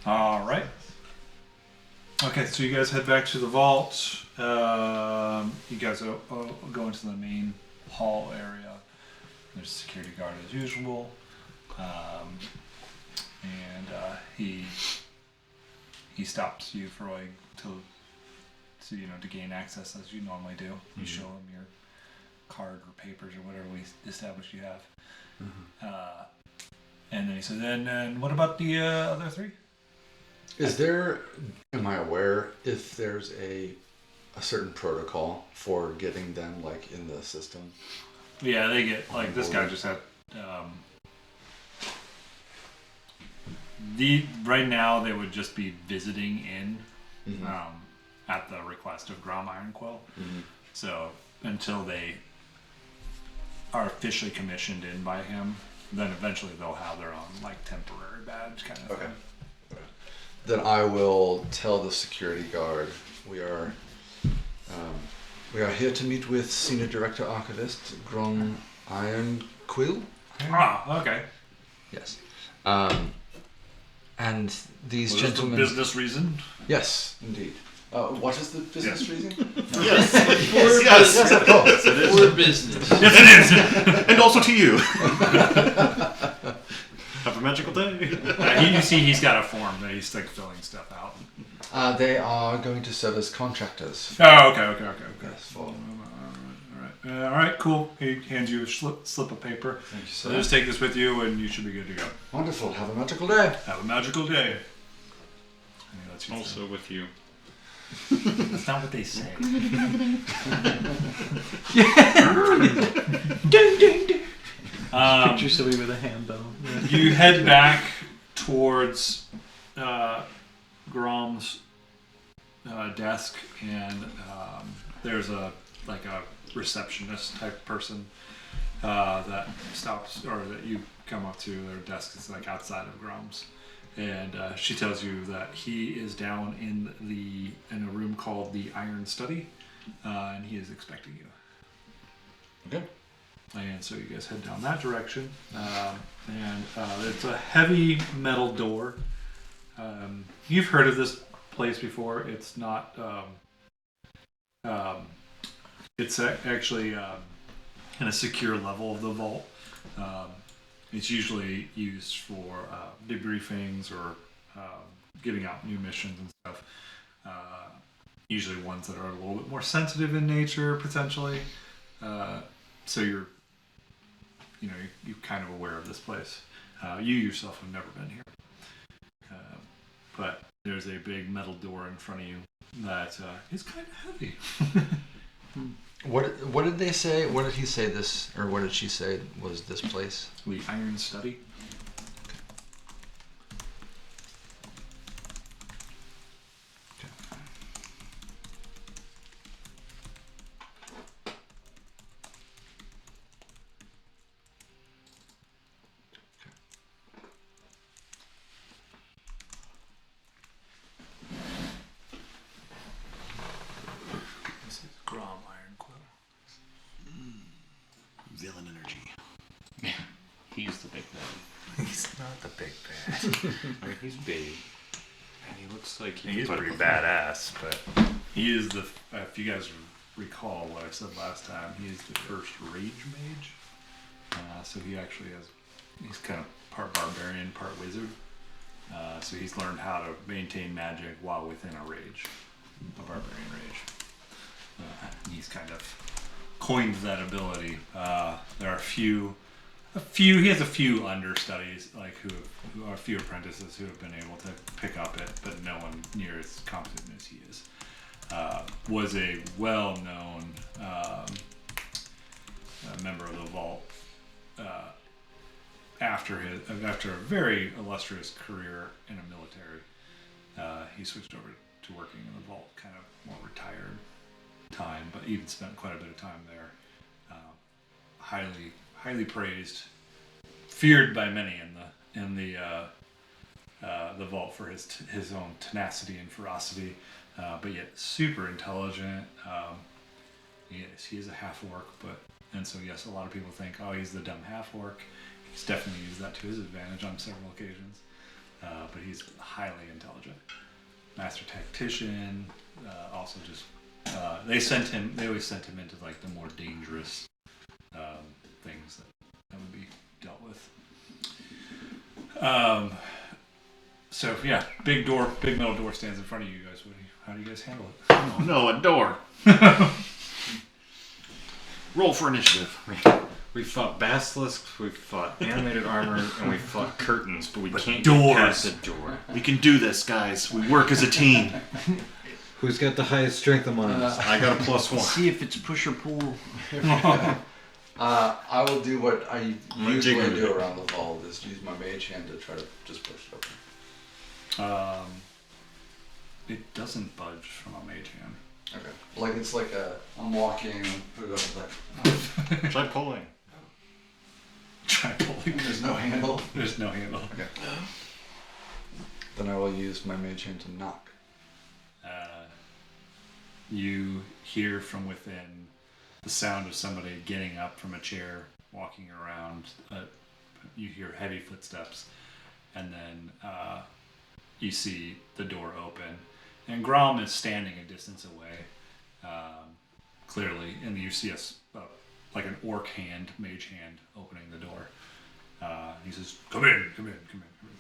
All right. Okay, so you guys head back to the vault. You guys go into the main hall area. There's a security guard as usual, and he stops you for to gain access as you normally do. You show him your card or papers or whatever we established you have. And then he says, and what about the other three? Is there? Am I aware if there's a certain protocol for getting them in the system? Yeah, they get this guy just had right now they would just be visiting in at the request of Grom Ironquill. So until they are officially commissioned in by him, then eventually they'll have their own temporary badge kind of thing. Then I will tell the security guard we are here to meet with Senior Director Archivist Gron Ironquill. Ah, okay. Yes. And these Was this for gentlemen. business reason? Yes, indeed. What is the business reason? Yes. Yes, of course. For business. Yes, it is. And also to you. Have a magical day. You see, he's got a form that he's filling stuff out. They are going to serve as contractors. Oh, okay. Yes, for. All right, cool. He hands you a slip of paper. Thank you, So sir. just take this with you, and you should be good to go. Wonderful. Have a magical day. Have a magical day. And he lets you Also with you. through. That's not what they say. Picture somebody with a handbell. You head back towards Grom's desk, and there's a receptionist type person that stops, or that you come up to. Their desk is outside of Grom's, and she tells you that he is down in a room called the Iron Study, and he is expecting you. Okay. And so you guys head down that direction. And it's a heavy metal door. You've heard of this place before. It's not... it's actually in a secure level of the vault. It's usually used for debriefings or giving out new missions and stuff. Usually ones that are a little bit more sensitive in nature, potentially. So you're kind of aware of this place. You yourself have never been here. But there's a big metal door in front of you that is kind of heavy. What did they say? What did he say this, or what did she say was this place? The Iron Study. This is Grom Ironquill. Villain energy. He's the big man. He's not the big bad. I mean, he's big. And he looks like He's put pretty up with badass, but he is the. If you guys recall what I said last time, he is the first rage mage. So he actually has. He's kind of part barbarian, part wizard. So he's learned how to maintain magic while within a rage, a barbarian rage. And he's kind of coined that ability. There are a few. He has a few understudies, like who are a few apprentices who have been able to pick up it, but no one near as competent as he is. Was a well-known member of the Vault after a very illustrious career in a military. He switched over to working in the Vault, kind of more retired time, but even spent quite a bit of time there. Highly praised, feared by many in the Vault for his own tenacity and ferocity, but yet super intelligent. He is a half orc, and so yes, a lot of people think, oh, he's the dumb half orc. He's definitely used that to his advantage on several occasions, but he's highly intelligent, master tactician. Also, just they always sent him into like the more dangerous things that would be dealt with. So yeah, big metal door stands in front of you guys. How do you guys handle it? Oh no, a door. Roll for initiative. We fought basilisks, we fought animated armor, and we fought curtains, but we can't doors. get past a door. We can do this, guys. We work as a team. Who's got the highest strength among us? I got a +1. See if it's push or pull. I will do what I usually jigger do it. around the vault, is use my mage hand to try to just push it open. It doesn't budge from a mage hand. Okay. Like it's like I'm walking and put it up like. Try pulling. Try pulling. There's no handle. There's no handle. Okay. Then I will use my mage hand to knock. You hear from within the sound of somebody getting up from a chair, walking around. You hear heavy footsteps, and then you see the door open, and Grom is standing a distance away, clearly, and you see like an orc hand, mage hand, opening the door. He says, "Come in, come in, come in, come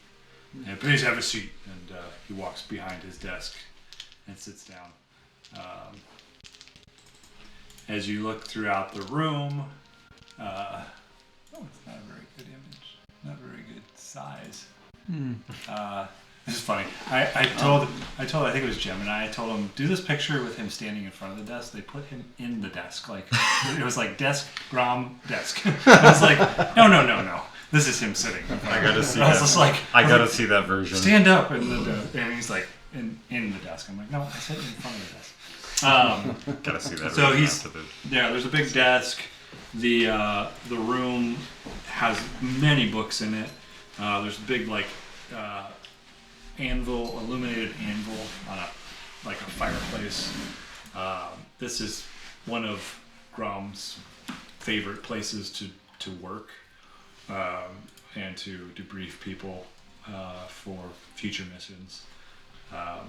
in. And please have a seat." And he walks behind his desk and sits down. As you look throughout the room, it's not a very good image, not very good size. This is funny. I told I think it was Gemini. I told him do this picture with him standing in front of the desk. They put him in the desk, like it was like desk, Grom, desk. I was like, no. This is him sitting. I gotta see I was that. just like, I gotta see that version. stand up, and he's like in the desk. I'm like, no, I said in front of the desk. Gotta see that So version he's- after the... Yeah, there's a big desk. The room has many books in it. There's a big illuminated anvil on a fireplace. This is one of Grom's favorite places to work and to debrief people for future missions.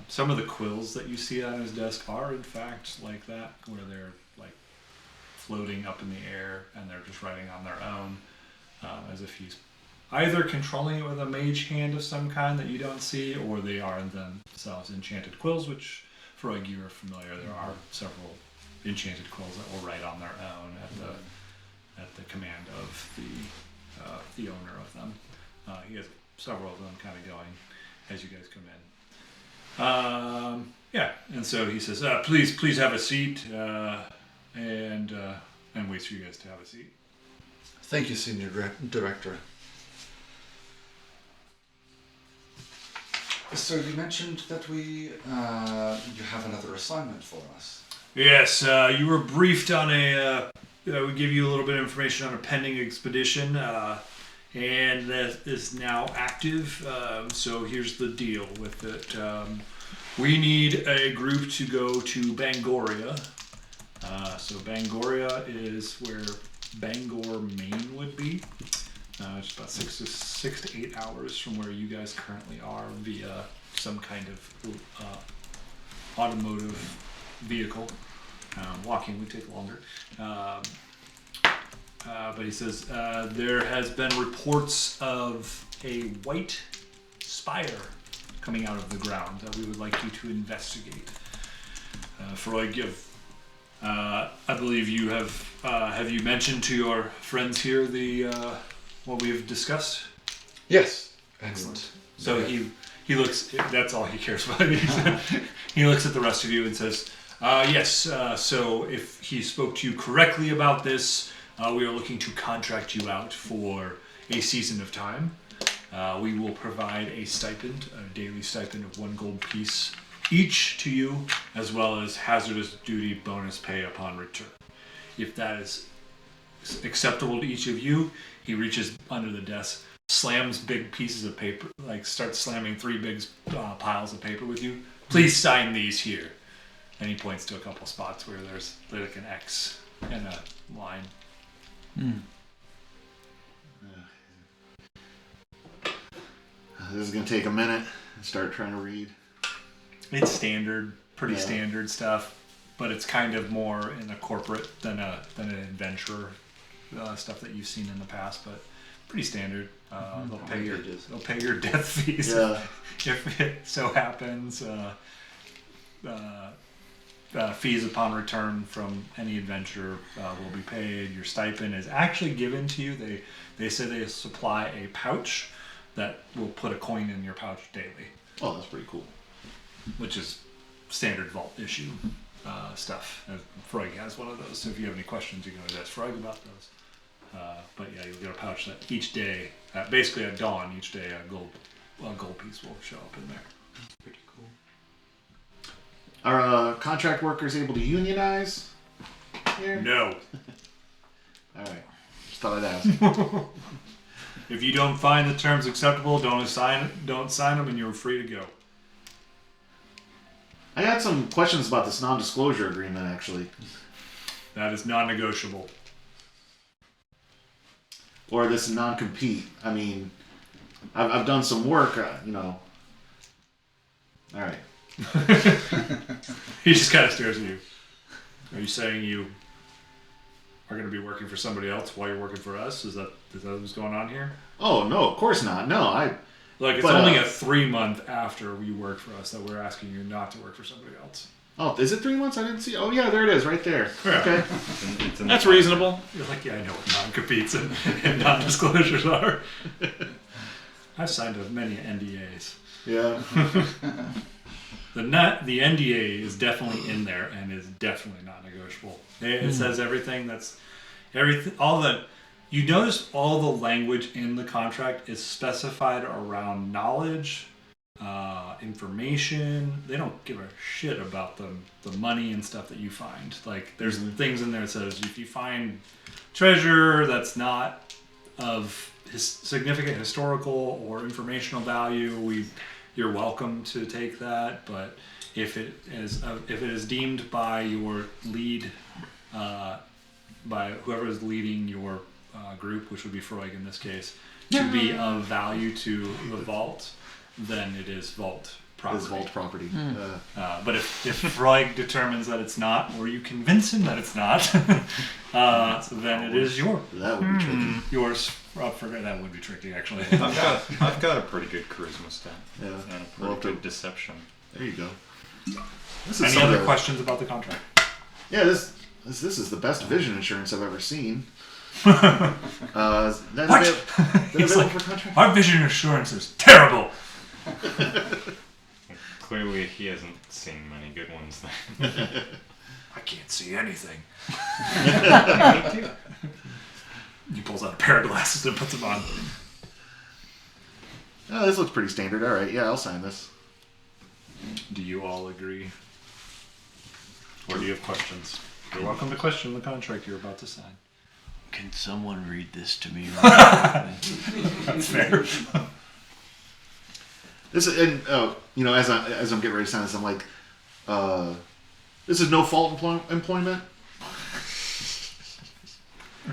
Some of the quills that you see on his desk are in fact like that, where they're like floating up in the air and they're just writing on their own, as if he's either controlling it with a mage hand of some kind that you don't see, or they are themselves enchanted quills, which, Freud, you are familiar. There are several enchanted quills that will write on their own at the command of the owner of them. He has several of them kind of going as you guys come in. And so he says, please have a seat, and waits for you guys to have a seat. Thank you, Senior Director. So you mentioned that you have another assignment for us. Yes, you were briefed on we give you a little bit of information on a pending expedition, and that is now active. So here's the deal with it. We need a group to go to Bangoria. So Bangoria is where Bangor, Maine would be. It's about 6 to 8 hours from where you guys currently are via some kind of automotive vehicle. Walking would take longer. But he says there has been reports of a white spire coming out of the ground that we would like you to investigate. Freud, I believe you have you mentioned to your friends here what we've discussed? Yes. Excellent. So he looks. That's all he cares about. He looks at the rest of you and says, "Yes. So if he spoke to you correctly about this, we are looking to contract you out for a season of time. We will provide a stipend, a daily stipend of 1 gold piece each to you, as well as hazardous duty bonus pay upon return. If that is acceptable to each of you," he reaches under the desk, slams big pieces of paper, like starts slamming 3 big piles of paper with you. "Please sign these here." And he points to a couple spots where there's like an X and a line. This is going to take a minute and start trying to read. It's standard, pretty standard stuff, but it's kind of more in a corporate than an adventurer stuff that you've seen in the past, but pretty standard. They'll pay your death fees if it so happens. Fees upon return from any adventure will be paid. Your stipend is actually given to you. They say they supply a pouch that will put a coin in your pouch daily. Oh, that's pretty cool. Which is standard vault issue stuff. Freud has one of those, so if you have any questions, you can always ask Freud about those. But yeah, you'll get a pouch that each day, basically at dawn, each day a gold piece will show up in there. That's pretty cool. Are contract workers able to unionize here? No. All right. Just thought I'd ask. If you don't find the terms acceptable, don't sign them, and you're free to go. I had some questions about this non-disclosure agreement, actually. That is non-negotiable. Or this non-compete. I mean, I've done some work, All right. He just kind of stares at you. Are you saying you are going to be working for somebody else while you're working for us? Is that what's going on here? Oh, no, of course not. No, It's only a 3-month after you work for us that we're asking you not to work for somebody else. Oh, is it 3 months? I didn't see. Oh, yeah, there it is, right there. Yeah. Okay. It's in That's the- reasonable. You're like, yeah, I know what non-competes and non-disclosures are. I've signed up many NDAs. Yeah. The NDA is definitely in there and is definitely not negotiable. It says everything. You notice all the language in the contract is specified around knowledge, information. They don't give a shit about the money and stuff that you find. Like, there's things in there that says if you find treasure that's not of significant historical or informational value, you're welcome to take that. But if it is deemed by your lead by whoever is leading your group, which would be Freud in this case, to be of value to the vault, then it is vault property. Is vault property. But if Freud determines that it's not, or you convince him that it's not, then it is That would be tricky. yours. That would be tricky, actually. I've got a pretty good charisma stat. Yeah. And a We'll pretty have to- good deception. There you go. This is Any some other of the- questions about the contract? Yeah, this is the best vision insurance I've ever seen. Is that What? available for contract? Our vision assurance is terrible. Clearly, he hasn't seen many good ones then. I can't see anything. He pulls out a pair of glasses and puts them on. Oh, this looks pretty standard. All right, yeah, I'll sign this. Do you all agree? Or do you have questions? You're welcome to question the contract you're about to sign. Can someone read this to me? That's fair. This is, and as I'm getting ready to sign this, I'm like, this is no fault employment.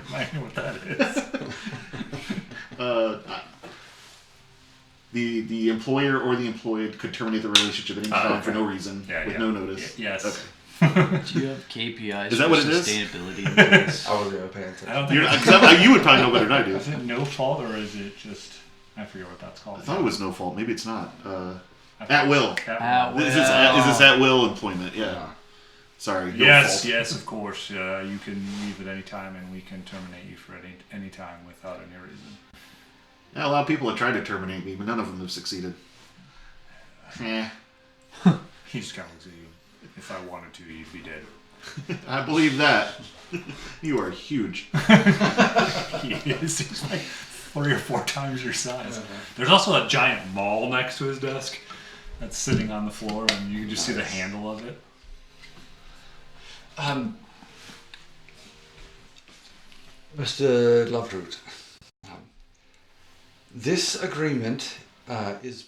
Remind me what that is. The employer or the employed could terminate the relationship at any time for no reason with no notice. Yes. Okay. Do you have KPIs Is that for what it is? sustainability in place? I was going to pay I attention. don't You're think not, you would probably know better than I do. is it no fault or is it just I forget what that's called. I thought it was no fault. Maybe it's not. I At will. At will. Is this at will employment? Yeah. Yeah. Sorry. No Yes, fault. yes, of course. You can leave at any time, and we can terminate you for any time without any reason. Yeah, a lot of people have tried to terminate me, but none of them have succeeded. Eh. He just kind of looks at you. If I wanted to, you'd be dead. I believe that. You are huge. He is. He's like 3 or 4 times your size. There's also a giant ball next to his desk that's sitting on the floor, and you can just see the handle of it. Mr. Loveroot, this agreement is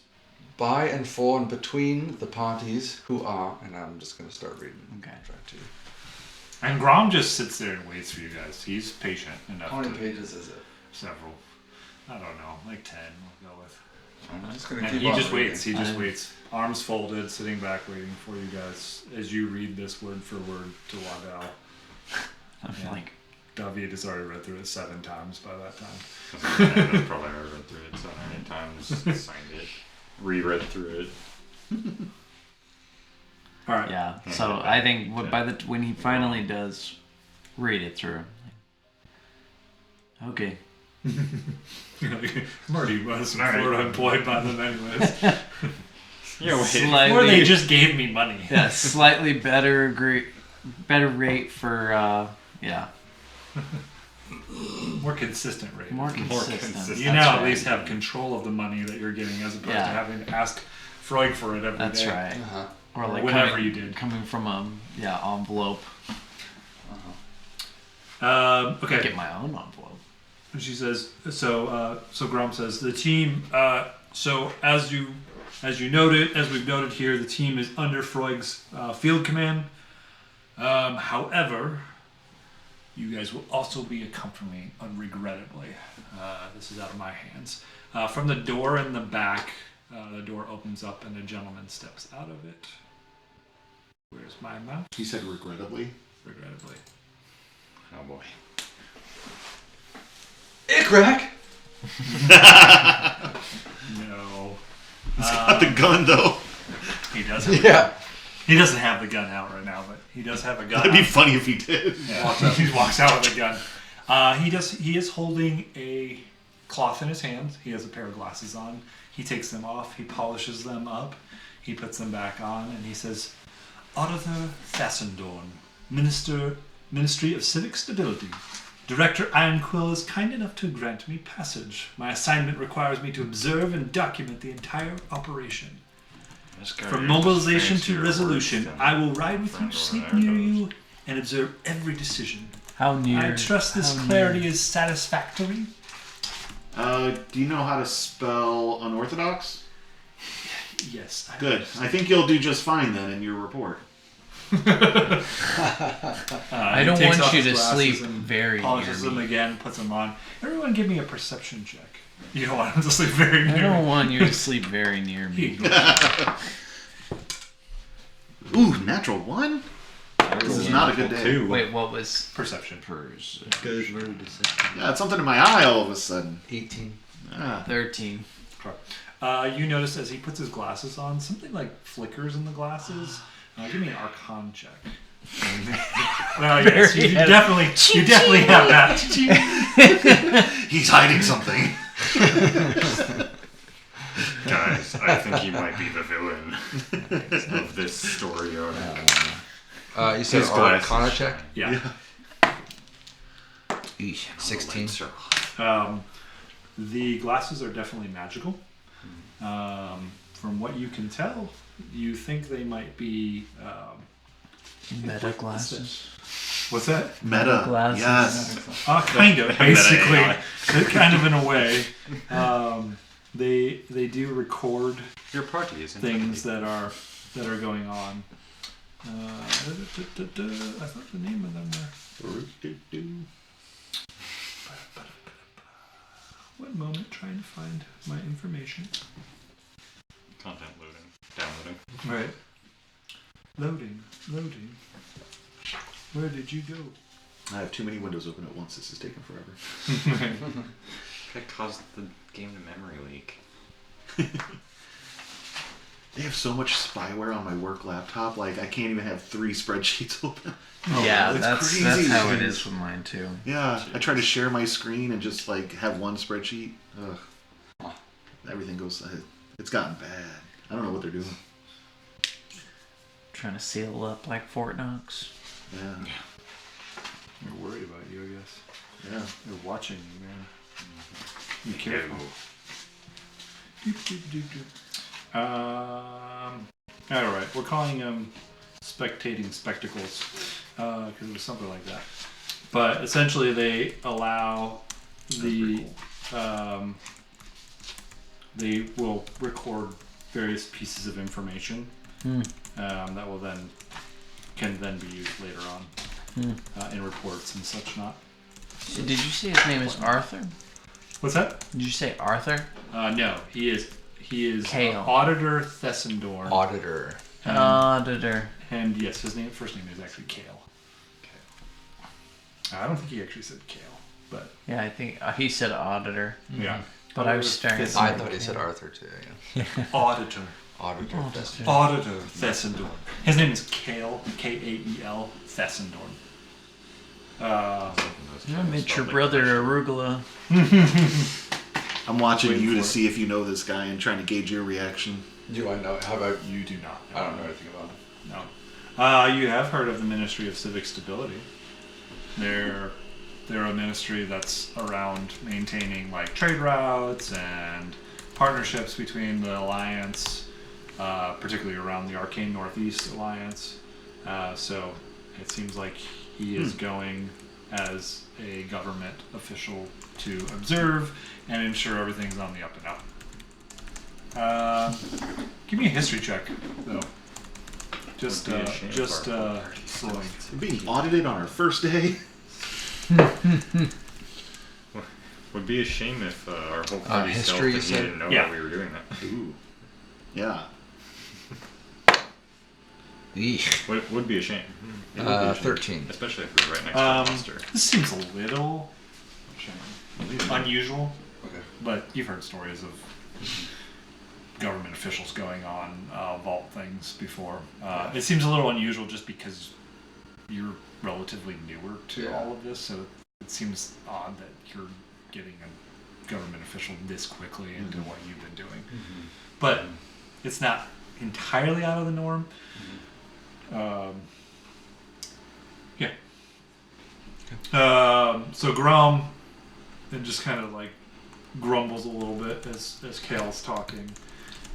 by and for and between the parties who are, and I'm just going to start reading the contract to you. And Grom just sits there and waits for you guys. He's patient enough How many to... pages is it? Several. I don't know, like 10 we'll go with. I'm just going to And keep he on just reading. waits. He just waits. Arms folded, sitting back, waiting for you guys as you read this word for word to Waddell. I'm Yeah. like, David has already read through it 7 times by that time. I've probably already read through it 7 or 8 times, signed it, reread through it. All right. yeah. So I think when he finally does read it through, okay. I'm already Florida employed by them anyways. Yeah, wait. Slightly, Or they just gave me money. yeah, slightly better rate for More consistent rate. more consistent. consistent. You That's now at right. least have control of the money that you're getting as opposed to Yeah. having to ask Freud for it every day. That's right. Uh-huh. Or like Whenever coming, you did. coming from envelope. Okay. Get my own envelope. She says, so Grom says, the team, so as we've noted here, the team is under Freud's field command. However, you guys will also be accompanying, unregrettably. This is out of my hands. From the door in the back, the door opens up and a gentleman steps out of it. Where's my mouse? He said regrettably. Regrettably. Oh boy. Ickrak! No. He's got the gun though. He doesn't. Yeah. He doesn't have the gun out right now, but he does have a gun. That'd be out. funny if he did. Yeah, he walks out with a gun. He is holding a cloth in his hand. He has a pair of glasses on. He takes them off. He polishes them up. He puts them back on, and he says, "Arthur Fassendorn, Ministry of Civic Stability. Director Ironquill is kind enough to grant me passage. My assignment requires me to observe and document the entire operation. From mobilization to resolution, I will ride with you, sleep near you, and observe every decision. How near? I trust this how clarity near- is satisfactory." Do you know how to spell unorthodox? Yes. Good. I think you'll do just fine then in your report. I he don't takes want off you his to glasses sleep and very near polishes them me. again, puts them on. Everyone give me a perception check. You don't want him to sleep very near I don't me. want you to sleep very near me. Ooh, natural 1? This is not a good day. Two. Wait, what was Perception. hers? Goes rogue deception. Yeah, it's something in my eye all of a sudden. 18. Ah. 13. You notice as he puts his glasses on, something like flickers in the glasses. Give me an Arcana check. Well, yes, you definitely have that. He's hiding something. Guys, I think he might be the villain of this story arc. You said His glasses Arcana check? Yeah. Eesh, 16. The glasses are definitely magical. From what you can tell, you think they might be. Meta glasses. What's that? Meta. Glasses. Yes. Kind of, basically, Meta kind of in a way. They do record Your party isn't things that are going on. I thought the name of them were. One moment, trying to find my information. Content loading. Downloading. Right. Loading. Where did you go? I have too many windows open at once. This is taking forever. That caused the game to memory leak. They have so much spyware on my work laptop. Like, I can't even have 3 spreadsheets open. Yeah, it's that's crazy. how it is with mine too. Yeah, I try to share my screen and just, like, have one spreadsheet. Ugh. Everything goes... It's gotten bad. I don't know what they're doing. Trying to seal up like Fort Knox. Yeah. They're worried about you, I guess. Yeah. They're watching you, man. Be careful. All right, we're calling them spectating spectacles because it was something like that. But essentially, they allow the they will record various pieces of information that will can then be used later on in reports and such not. So did you say his name is Arthur? What's that? Did you say Arthur? No, he is Kale. Auditor Thessendorn. Auditor. Auditor. And yes, his first name is actually Kale. I don't think he actually said Kale, but Yeah, I think he said auditor. yeah. But I was staring at Thessendorn. I thought he said Arthur too. Yeah. Auditor. Auditor. Auditor. Auditor Thessendorn. His name is Kale, Kael Thessendorn. I met your brother Arugula. I'm watching Waiting you to for it. see if you know this guy and trying to gauge your reaction. Do I know? How about You do not. I don't know anything about him. No. You have heard of the Ministry of Civic Stability. They're a ministry that's around maintaining like trade routes and partnerships between the alliance, particularly around the Arcane Northeast Alliance. So it seems like he is going as a government official to observe and ensure everything's on the up and up. Give me a history check, though. Just slowing. We're being audited on our first day. Would be a shame if our whole party history, stealth and he you said? didn't know Yeah. that we were doing that. Ooh. Yeah. Eesh. Would be a shame. It would be a shame. 13. Especially if we were right next to a monster. This seems a little unusual, Okay. but you've heard stories of government officials going on vault things before. It seems a little unusual just because you're relatively newer to Yeah. all of this, so it seems odd that you're getting a government official this quickly into what you've been doing. But it's not entirely out of the norm. Yeah. So Grom then just kind of like grumbles a little bit as Kale's talking.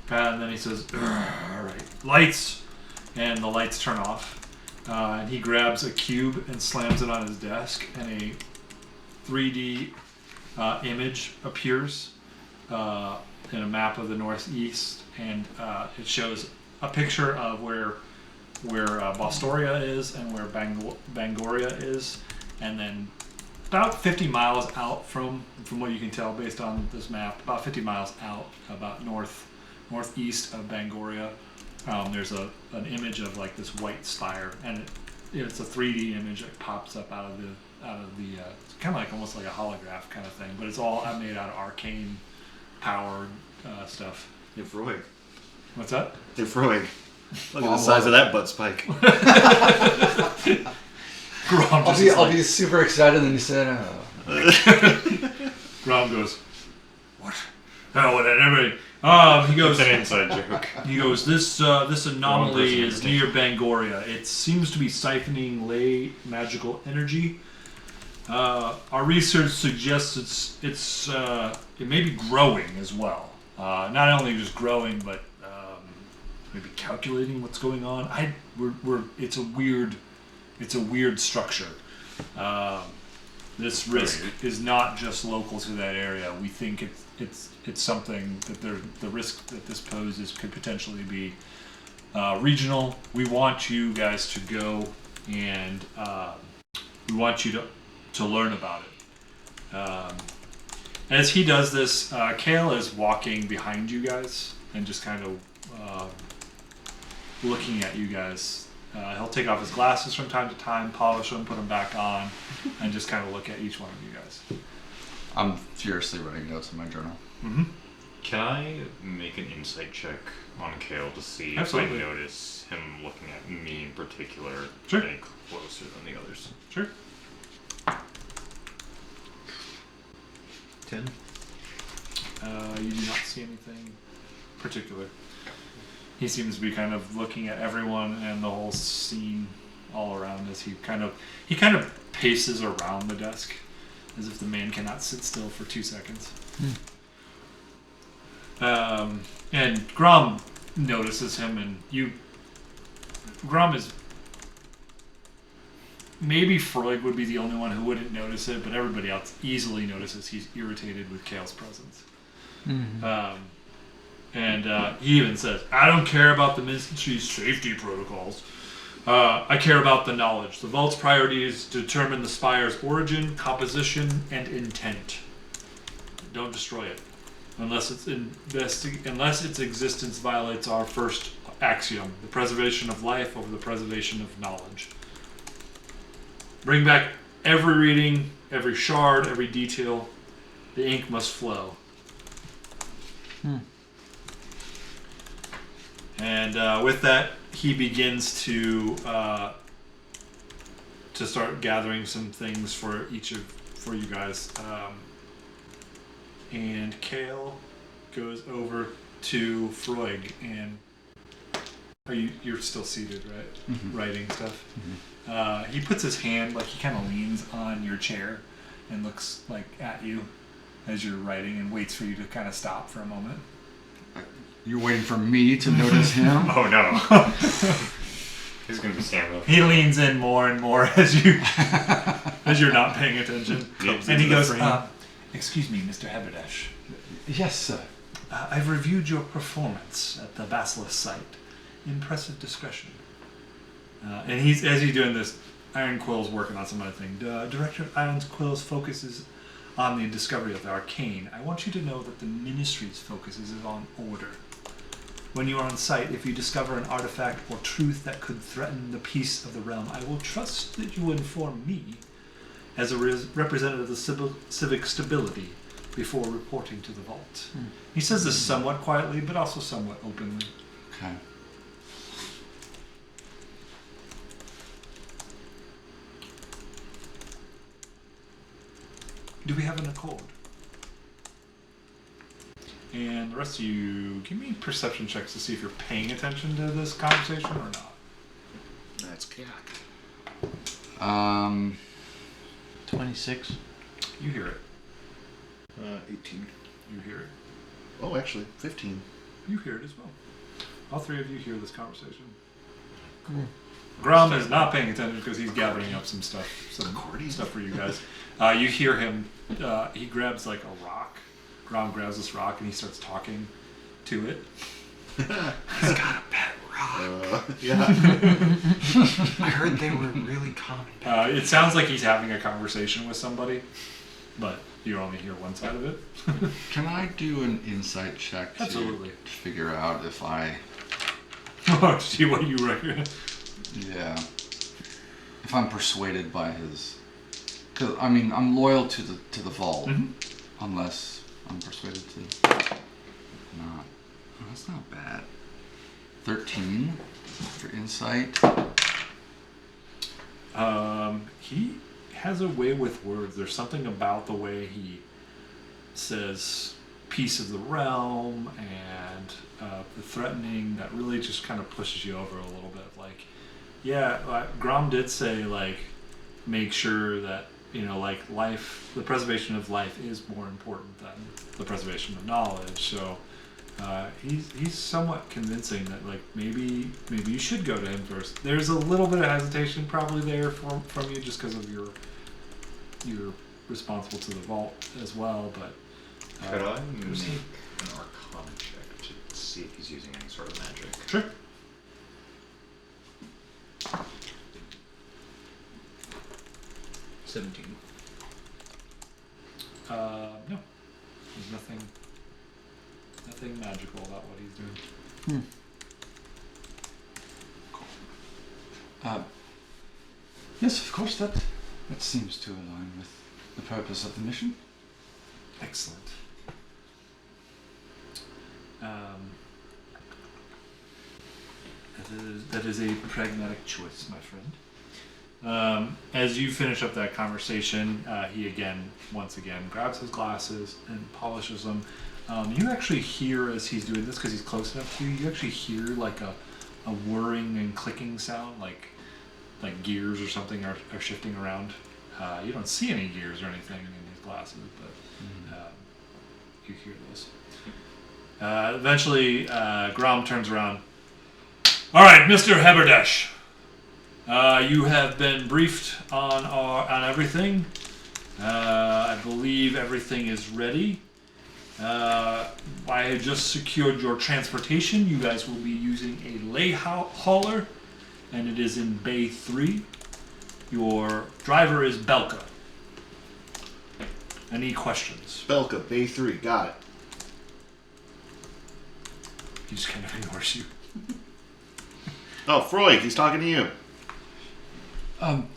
And then he says, alright, lights! And the lights turn off. And he grabs a cube and slams it on his desk, and a 3D image appears in a map of the Northeast, and it shows a picture of where Bostoria is and where Bangoria is, and then about 50 miles out from what you can tell based on this map, about 50 miles out, about northeast of Bangoria, there's an image of like this white spire, and it's a 3D image that pops up out of the it's kind of like almost like a holograph kind of thing, but it's all made out of arcane powered stuff. Hey, Freud. What's that? Hey, Freud. Look at the size of that butt spike. Grom just I'll be super excited, and then you said, Grom goes, what? Oh, what? Everybody. He goes. It's an inside joke. He goes. This anomaly Wrong is person near Bangoria. It seems to be siphoning ley magical energy. Our research suggests it may be growing as well. Not only just growing, but maybe calculating what's going on. It's a weird structure. This risk is not just local to that area. We think it's something that the risk that this poses could potentially be regional. We want you guys to go and we want you to learn about it. As he does this, Kale is walking behind you guys and just kind of looking at you guys. He'll take off his glasses from time to time, polish them, put them back on, and just kind of look at each one of you guys. I'm furiously writing notes in my journal. Mm-hmm. Can I make an insight check on Kale to see Absolutely. if I notice him looking at me in particular Sure. getting closer than the others? Sure. 10. You do not see anything particular. He seems to be kind of looking at everyone and the whole scene all around as he kind of paces around the desk as if the man cannot sit still for 2 seconds. And Grom notices him, and Grom is maybe Freud would be the only one who wouldn't notice it, but everybody else easily notices he's irritated with Kale's presence. And he even says, I don't care about the ministry's safety protocols. I care about the knowledge. The Vault's priority is to determine the spire's origin, composition, and intent. Don't destroy it. Unless its existence violates our first axiom, the preservation of life over the preservation of knowledge. Bring back every reading, every shard, every detail. The ink must flow. And with that, he begins to start gathering some things for you guys. And Kale goes over to Freud, and you're still seated, right? Mm-hmm. Writing stuff. Mm-hmm. He puts his hand, like he kind of leans on your chair and looks like at you as you're writing and waits for you to kind of stop for a moment. You're waiting for me to notice him? Oh no. He's gonna be standing up. He leans in more and more as you're not paying attention. And he goes, excuse me, Mr. Haberdash. Yes, sir. I've reviewed your performance at the Basilisk site. Impressive discretion. And as he's doing this, Iron Quill's working on some other thing. Director Iron Quill's focuses on the discovery of the arcane. I want you to know that the Ministry's focus is on order. When you are on site, if you discover an artifact or truth that could threaten the peace of the realm, I will trust that you will inform me as a representative of the civic stability before reporting to the Vault. He says this somewhat quietly, but also somewhat openly. Okay. Do we have an accord? And the rest of you, give me perception checks to see if you're paying attention to this conversation or not. That's cack. 26. You hear it. 18. You hear it. Oh, actually, 15. You hear it as well. All three of you hear this conversation. Cool. Grom is not paying attention because he's gathering up some stuff, stuff for you guys. You hear him. He grabs like a rock. Grom grabs this rock and he starts talking to it. He's got a pet Yeah. I heard they were really common. It sounds like he's having a conversation with somebody, but you only hear one side of it. Can I do an insight check Absolutely. to figure out if I, See what you reckon. if I'm persuaded by his, because I mean I'm loyal to the vault, unless I'm persuaded to not. Oh, that's not bad. 13 for insight. He has a way with words. There's something about the way he says "piece of the realm" and the threatening that really just kind of pushes you over a little bit. Like, Grom did say, like, make sure that, like, life, the preservation of life is more important than the preservation of knowledge. So he's somewhat convincing that, like, maybe you should go to him first. There's a little bit of hesitation probably there from you just because of you're responsible to the vault as well, but Could I make an Arcana check to see if he's using any sort of magic? sure. No, there's nothing magical about what he's doing. Yes, of course, that seems to align with the purpose of the mission. Excellent. That is a pragmatic choice, my friend. As you finish up that conversation, he once again grabs his glasses and polishes them. You actually hear, as he's doing this, because he's close enough to you, you actually hear like a whirring and clicking sound, like gears or something are shifting around. You don't see any gears or anything in these glasses, but you hear those. Eventually, Grom turns around. All right, Mr. Heberdesh. You have been briefed on everything. I believe everything is ready. I have just secured your transportation. You guys will be using a lay hauler, and it is in Bay 3. Your driver is Belka. Any questions? Belka, Bay 3, got it. He just kind of ignores you. Oh, Freud, he's talking to you. I'm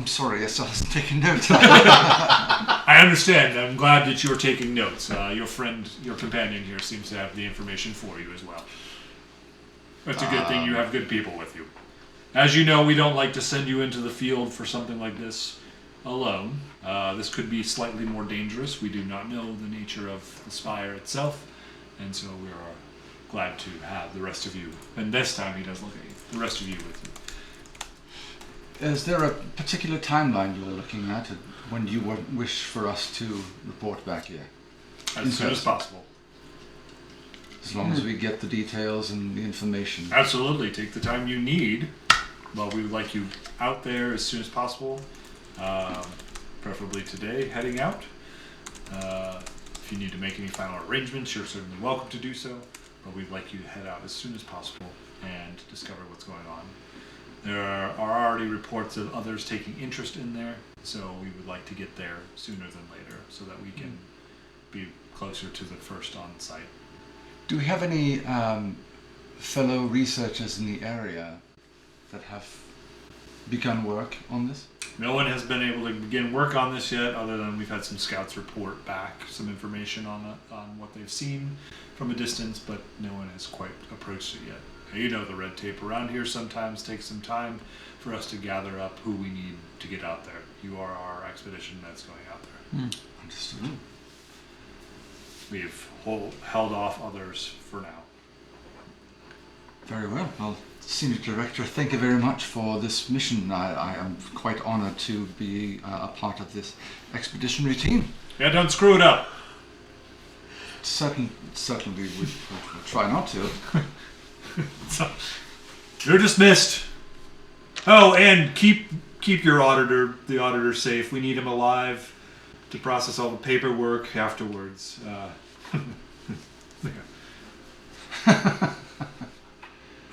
sorry, yes, I was taking notes. I understand. I'm glad that you're taking notes. Your friend, your companion here seems to have the information for you as well. That's a good thing you have good people with you. As you know, we don't like to send you into the field for something like this alone. This could be slightly more dangerous. We do not know the nature of the spire itself, and so we are glad to have the rest of you. And this time he does look at you. The rest of you with you. Is there a particular timeline you're looking at when you wish for us to report back here? As soon as possible. As long as we get the details and the information. Absolutely. Take the time you need. Well, we would like you out there as soon as possible. Preferably today, heading out. If you need to make any final arrangements, you're certainly welcome to do so. But we'd like you to head out as soon as possible and discover what's going on. There are already reports of others taking interest in there, so we would like to get there sooner than later so that we can be closer to the first on site. Do we have any fellow researchers in the area that have begun work on this? No one has been able to begin work on this yet, other than we've had some scouts report back some information on what they've seen from a distance, but no one has quite approached it yet. You know the red tape around here sometimes takes some time for us to gather up who we need to get out there. You are our expedition that's going out there. Understood. We've held off others for now. Very well. Well, Senior Director, thank you very much for this mission. I am quite honored to be a part of this expeditionary team. Yeah, don't screw it up. Certainly we'll try not to. So, you're dismissed. Oh, and keep the auditor safe. We need him alive to process all the paperwork afterwards.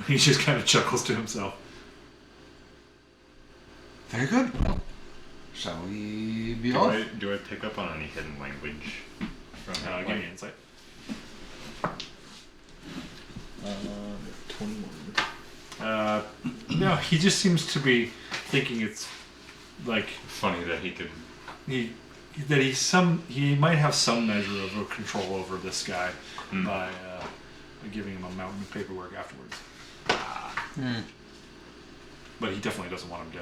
He just kind of chuckles to himself. Very good. Well, shall we be Do off? I pick up on any hidden language from him? Give me insight. 21. No, he just seems to be thinking it's like Funny that he could. he might have some measure of control over this guy by giving him a mountain of paperwork afterwards. But he definitely doesn't want him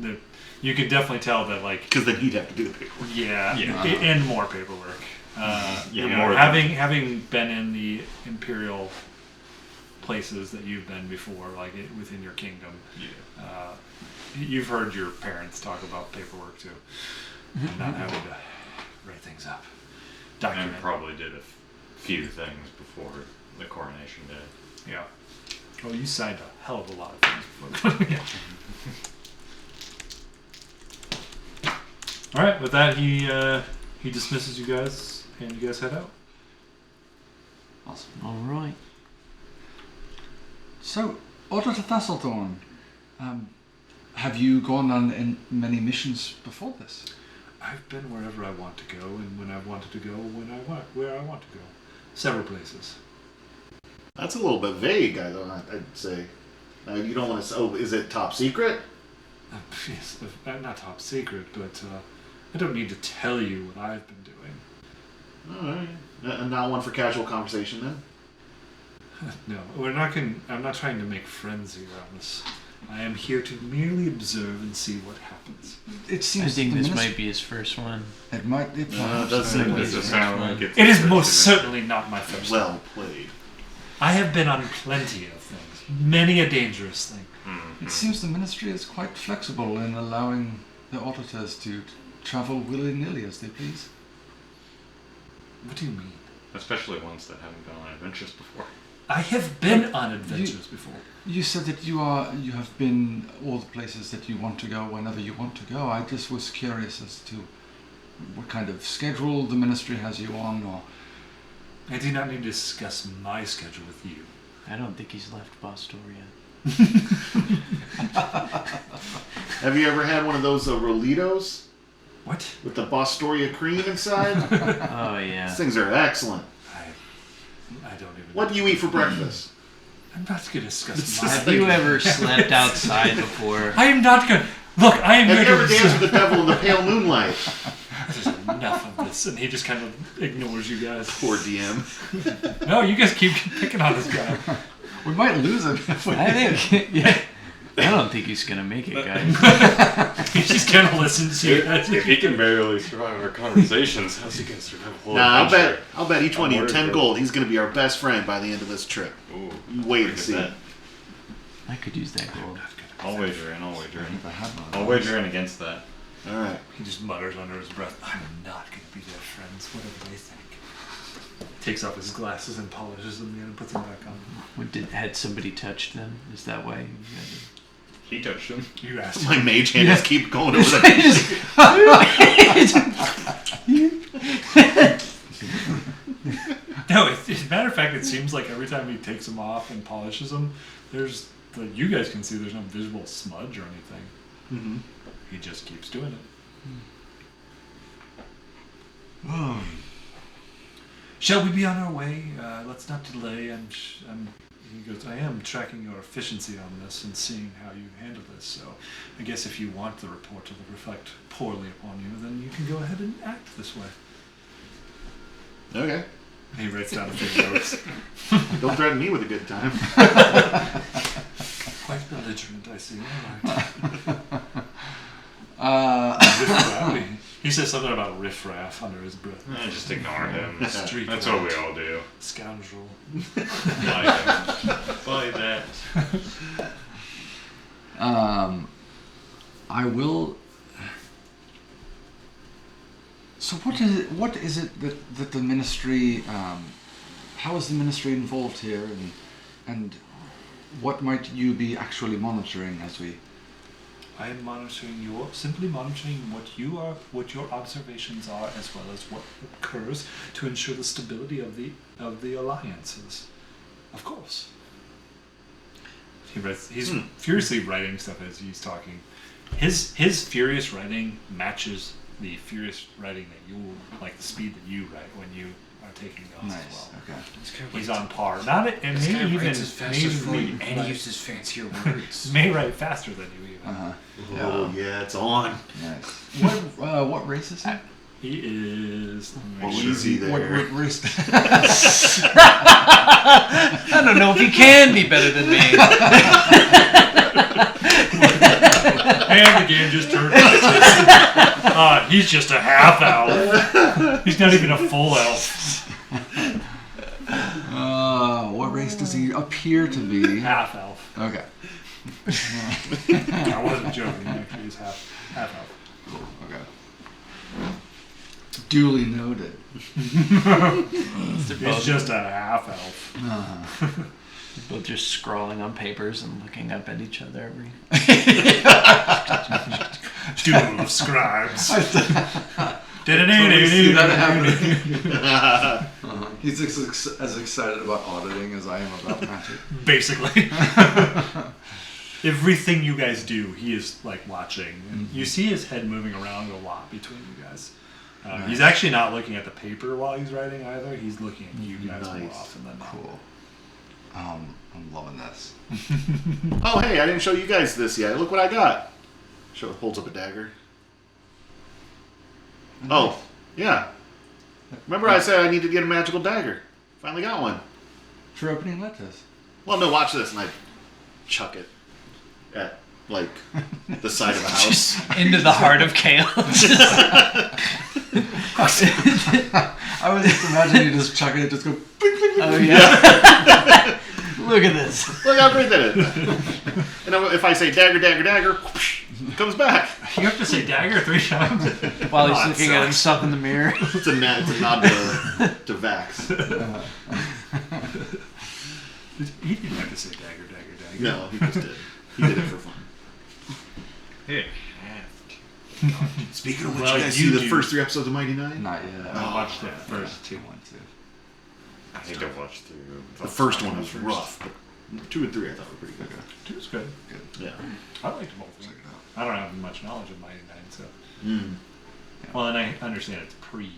dead. You could definitely tell that, like, Because then he'd have to do the paperwork. and more paperwork. You know, more having been in the imperial places that you've been before, like within your kingdom, you've heard your parents talk about paperwork too, and not having to write things up. And Document. probably did a few things before the coronation day. Yeah. Oh, you signed a hell of a lot of things before. All right. With that, he dismisses you guys, and you guys head out. Awesome. All right. So, Order to Thasselthorn, have you gone on in many missions before this? I've been wherever I want to go, and when I wanted to go, where I want to go. Several places. That's a little bit vague, I'd say. You don't want to say, oh, is it top secret? Yes, not top secret, but I don't need to tell you what I've been doing. Alright. And not one for casual conversation then? No, I'm not trying to make friends here on this. I am here to merely observe and see what happens. It I seems think the this ministry- might be his first one. It might. It No, it does might seem be. Does it sound like it's It is the most first event? certainly not my first. Well played. I have been on plenty of things. Many a dangerous thing. It seems the ministry is quite flexible in allowing the auditors to travel willy-nilly as they please. What do you mean? Especially ones that haven't been on adventures before. I have been on adventures before. You said that you have been all the places that you want to go whenever you want to go. I just was curious as to what kind of schedule the ministry has you on, or I do not need to discuss my schedule with you. I don't think he's left Bostoria. Have you ever had one of those Rolitos What? with the Bostoria cream inside? Oh yeah. These things are excellent. I don't even. What do you eat for breakfast? I'm not going to discuss my. Have you ever slept outside before? I am not going. Look, I am Have you here ever to danced with the devil in the pale moonlight? There's enough of this, and he just kind of ignores you guys. Poor DM. No, you guys keep picking on this guy. we might lose him. If we I think. Yeah. I don't think he's gonna make it, guys. He's just kind of listens to you guys. If he can barely survive our conversations, how's he gonna survive a whole Nah, adventure? I'll bet each one of you I'm 10 worried gold. He's going to be our best friend by the end of this trip. Ooh, You wait look and at see. that. I could use that gold. I'll wager in. I'll wager in. If I had one. I'll wager in against that. All right. He just mutters under his breath, I'm not going to be their friends, whatever they think. Takes off his glasses and polishes them again and puts them back on. Had somebody touched them? Is that why? He touched him. You asked My him. mage hand just keep going over there. No, as a matter of fact, it seems like every time he takes them off and polishes them, there's, like, you guys can see there's no visible smudge or anything. Mm-hmm. He just keeps doing it. Shall we be on our way? Let's not delay. He goes, I am tracking your efficiency on this and seeing how you handle this. So I guess if you want the report to reflect poorly upon you, then you can go ahead and act this way. Okay. And he writes down a few notes. Don't threaten me with a good time. Quite belligerent, I see. Uh, Riff-raff. He says something about riff-raff under his breath. Just ignore him. Street That's rat. what we all do. Scoundrel. Buy that. Buy that. I will. So what is it that the ministry? How is the ministry involved here, and what might you be actually monitoring as we? I am simply monitoring what your observations are, as well as what occurs to ensure the stability of the alliances. Of course. He's furiously writing stuff as he's talking. His furious writing matches the furious writing that you like, the speed that you write when you are taking notes as Nice. well. Okay. This guy He's writes- on par. Not and This guy maybe even writes as fast as maybe Freud, and he write- uses fancier words. may write faster than you even. Uh-huh. Oh yeah, it's on. Nice. What race is he? He is. Well, easy there. What race? I don't know if he can be better than me. And the game just turned. He's just a half elf. He's not even a full elf. What race does he appear to be? Half elf. Okay. I wasn't joking. Actually, he's half elf. Okay. Duly noted. He's just a half elf. Both just scrawling on papers and looking up at each other every. Duel of scribes. See that Basically. happening. He's as excited about auditing as I am about magic. Everything you guys do, he is like watching. And you see his head moving around a lot between you guys. He's actually not looking at the paper while he's writing either. He's looking at you guys more Nice. often than not. Cool. I'm loving this. Oh hey, I didn't show you guys this yet. Look what I got. Holds up a dagger. Oh, yeah. Remember I said I needed to get a magical dagger. Finally got one. For opening letters. Well, no, watch this, and I chuck it at, like, the side of a house. Into the heart of chaos. I was just imagining you just chucking it, just go. Oh yeah. Look at this. Look how great that is. And if I say dagger, dagger, dagger, whoosh, it comes back. You have to say dagger 3 times. While he's Oh, it looking at sucks. himself in the mirror. It's a nod to Vax. He didn't have to say dagger, dagger, dagger. No, he just did. He did it for fun. Hey. Speaking of which, Well, you guys you see the do. first 3 episodes of Mighty Nine? Not yet. I watched the first two. 2. One, two. I need to watch through. The first one was rough, but 2 and 3 I thought were pretty good. 2 was good. Yeah. I liked both of them. I don't have much knowledge of Mighty Nine, so. Mm. Well, and I understand it's pre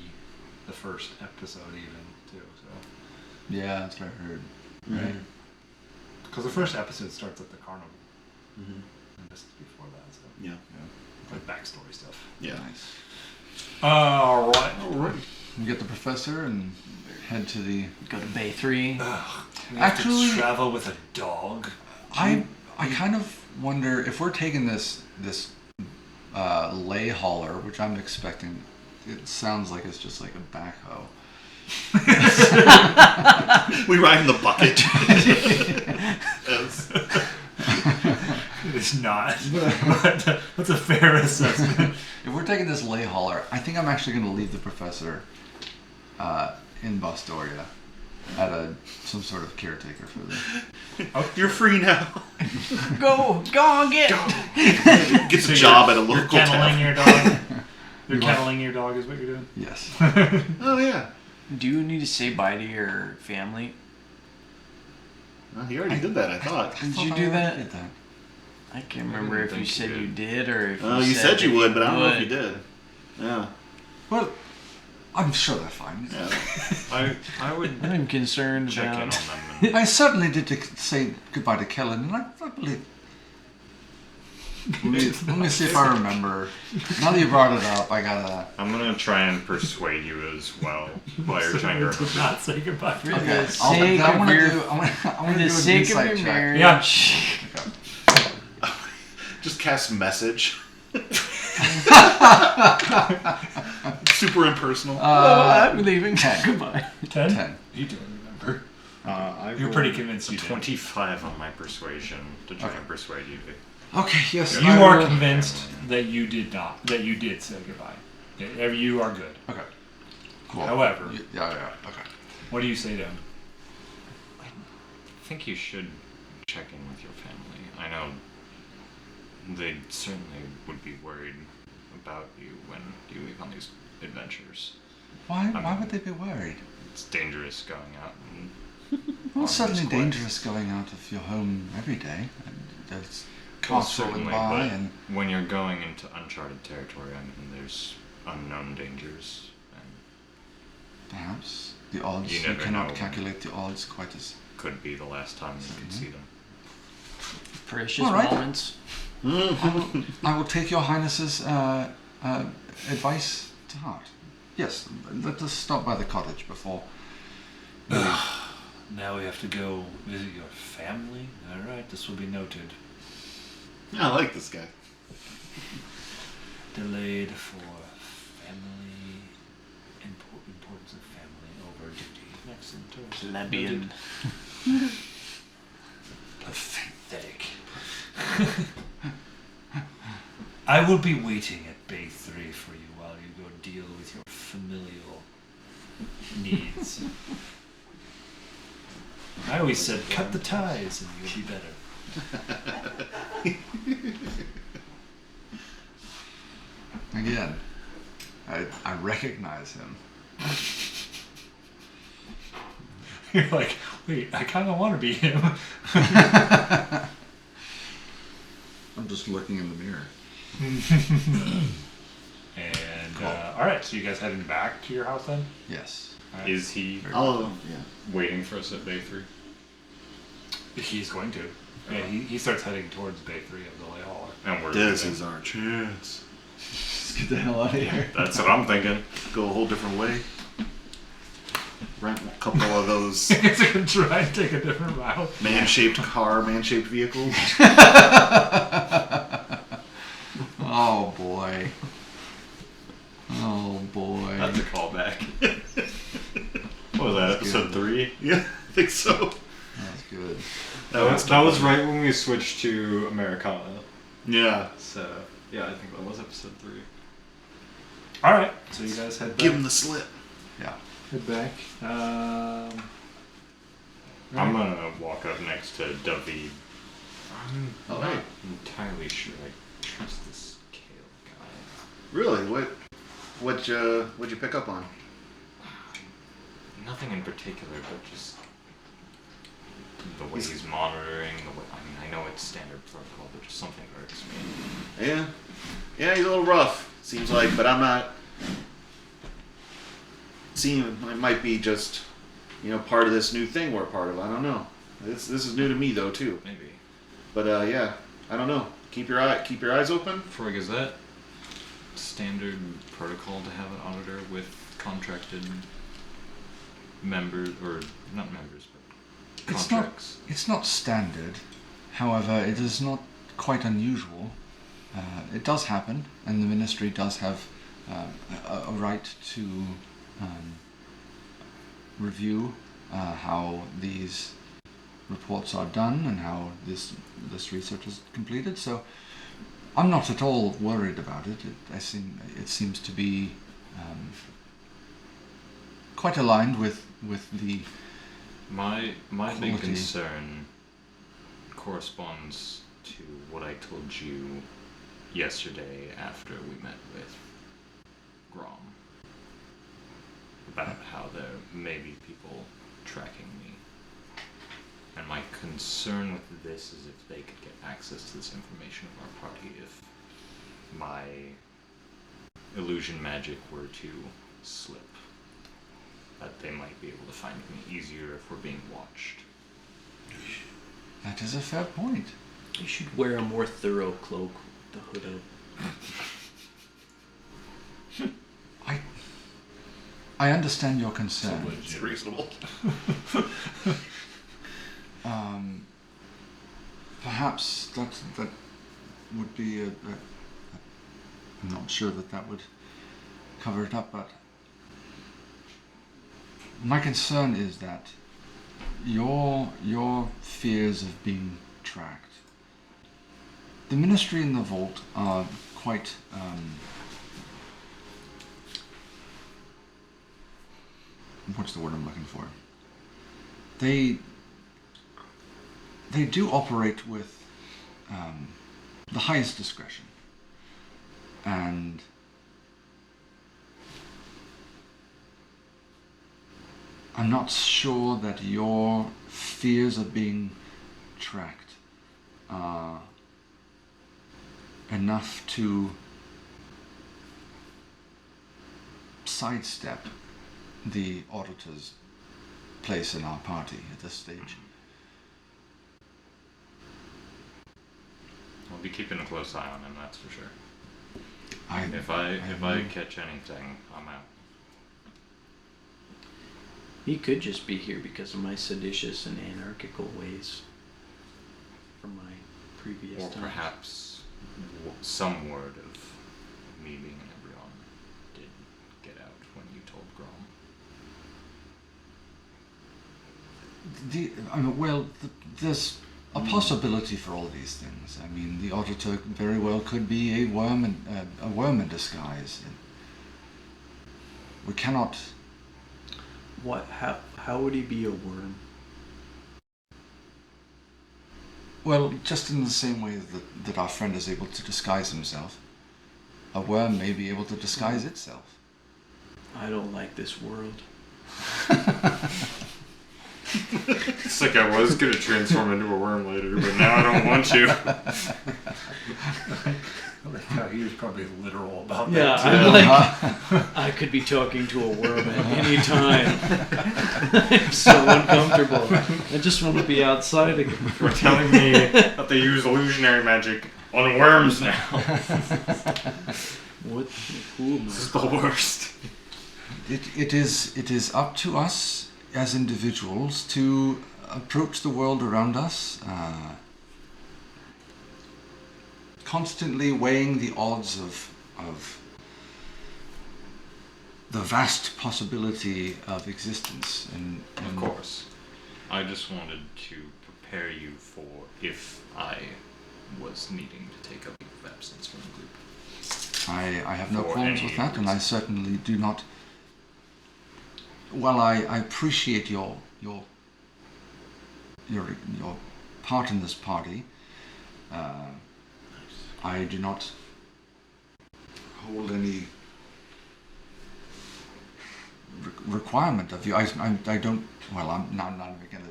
the first episode even too. So Yeah, that's what I heard. Right. because the first episode starts at the carnival, Mhm. and this is before that, so Yeah. like backstory stuff. Yeah. Nice. All right. We get the professor and head to the. Go to Bay 3. We have Actually- to travel with a dog. I kind of wonder if we're taking this lay hauler, which I'm expecting. It sounds like it's just like a backhoe. We ride in the bucket. Yes. It's not, but that's a fair assessment. If we're taking this lay hauler, I think I'm actually going to leave the professor in Bostoria at some sort of caretaker for them. You're free now. Go on, get it. Gets a job at a local You're kenneling tavern. your dog. You're kenneling your dog is what you're doing. Yes. Oh yeah. Do you need to say bye to your family? Well, he already did that, I thought. Did Thought you I do already that? did that. I can't remember didn't if you think said you you did or if Oh, you said you that would, but I don't know if you would. did. Yeah. Well, I'm sure they're fine. Yeah. I would I'm concerned check in on about. them. And I certainly did say goodbye to Kellen, and I believe. Let me see if I remember. Now that you brought it up, I gotta. I'm gonna try and persuade you as well while you're trying to remember. Not say goodbye. For Okay, the sake I of want to your, do. I want for to the do an sake of insight your check. marriage. Yeah. Just cast message. Super impersonal. Oh, I'm leaving. Goodbye. 10? 10. You don't remember. I You're pretty convinced you did. 25 on my persuasion to try and persuade you to. Okay. Yes. You I are will- convinced that you did not. That you did say goodbye. Yeah, you are good. Okay. Cool. However, Yeah. Okay. what do you say to him? I think you should check in with your family. I know they certainly would be worried about you when you leave on these adventures. Why would they be worried? It's dangerous going out and Well, on it's certainly this quest. dangerous going out of your home every day. And there's Well, cars rolling certainly, by, but and when you're going into uncharted territory, I mean, there's unknown dangers, and perhaps the odds, You you never cannot know. calculate the odds quite as... could be the last time you can see them. Precious All right. moments. I will take your highness's advice to heart. Yes, let us stop by the cottage before... Now we have to go visit your family. All right, this will be noted. I like this guy. Delayed for family. Importance of family over duty. Excellent. Plebeian. Pathetic. I will be waiting at Bay 3 for you while you go deal with your familial needs. I always said, cut the ties and you'll be better. Again, I recognize him. You're like, wait, I kind of want to be him. I'm just looking in the mirror. And, Cool. all right, so you guys heading back to your house then? Yes. All right. Is he Oh, yeah. waiting for us at Bay 3? He's going to. Yeah, he starts heading towards Bay 3 of the Lay Hauler. And we're This leaving. is our chance. Let's get the hell out of here. That's what I'm thinking. Go a whole different way. Rent a couple of those He's going to try and take a different route. man-shaped vehicles. Oh boy. Oh boy. That's a callback. What was that, episode 3? Yeah, I think so. That's good. That was right when we switched to Americana. Yeah. So yeah, I think that was episode 3. All right, so you guys head back. Give him the slip. Yeah. Head back. I'm gonna walk up next to David. I'm Oh, not hey. entirely sure I trust this Kale guy. Really? What'd you pick up on? Nothing in particular, but just the way he's monitoring, the way, I mean, I know it's standard protocol, but just something irks me. Yeah. Yeah, he's a little rough, seems like, but I'm not. It might be just, part of this new thing we're a part of. I don't know. This is new to me though too. Maybe. But yeah, I don't know. Keep your eyes open. Frog, is that standard protocol to have an auditor with contracted members, or not members, but contracts? It's not standard. However, it is not quite unusual. It does happen, and the ministry does have a right to review how these reports are done and how this research is completed. So I'm not at all worried about it. It seems to be quite aligned with the My big Quality. concern corresponds to what I told you yesterday after we met with Grom about how there may be people tracking me. And my concern with this is if they could get access to this information of our party, if my illusion magic were to slip, that they might be able to find me easier if we're being watched. That is a fair point. You should wear a more thorough cloak with the hood up. I understand your concern. It's reasonable. Perhaps that would be I'm not sure that would cover it up, but my concern is that your fears of being tracked. The ministry and the vault are quite what's the word I'm looking for? They do operate with the highest discretion, and I'm not sure that your fears of being tracked are enough to sidestep the auditor's place in our party at this stage. We'll be keeping a close eye on him, that's for sure. If have I no- catch anything, I'm out. He could just be here because of my seditious and anarchical ways from my previous Or times. perhaps some word of me being an Embryon did get out when you told Grom. There's a possibility for all these things. I mean, the auditor very well could be a worm in disguise. We cannot. What? How would he be a worm? Well, just in the same way that our friend is able to disguise himself, a worm may be able to disguise itself. I don't like this world. It's like I was gonna transform into a worm later, but now I don't want to. He was probably literal about Yeah, that. I'm like, I could be talking to a worm at any time. I'm so uncomfortable. I just want to be outside again. You're telling me that they use illusionary magic on worms now. What? Who am This is I? the worst. It is up to us as individuals to approach the world around us, constantly weighing the odds of the vast possibility of existence. And Of course. I just wanted to prepare you for if I was needing to take a leave of absence from the group. I have no For qualms any with that, and I certainly do not. While I appreciate your part in this party, I do not hold any requirement of you. I don't. Well, I'm not even going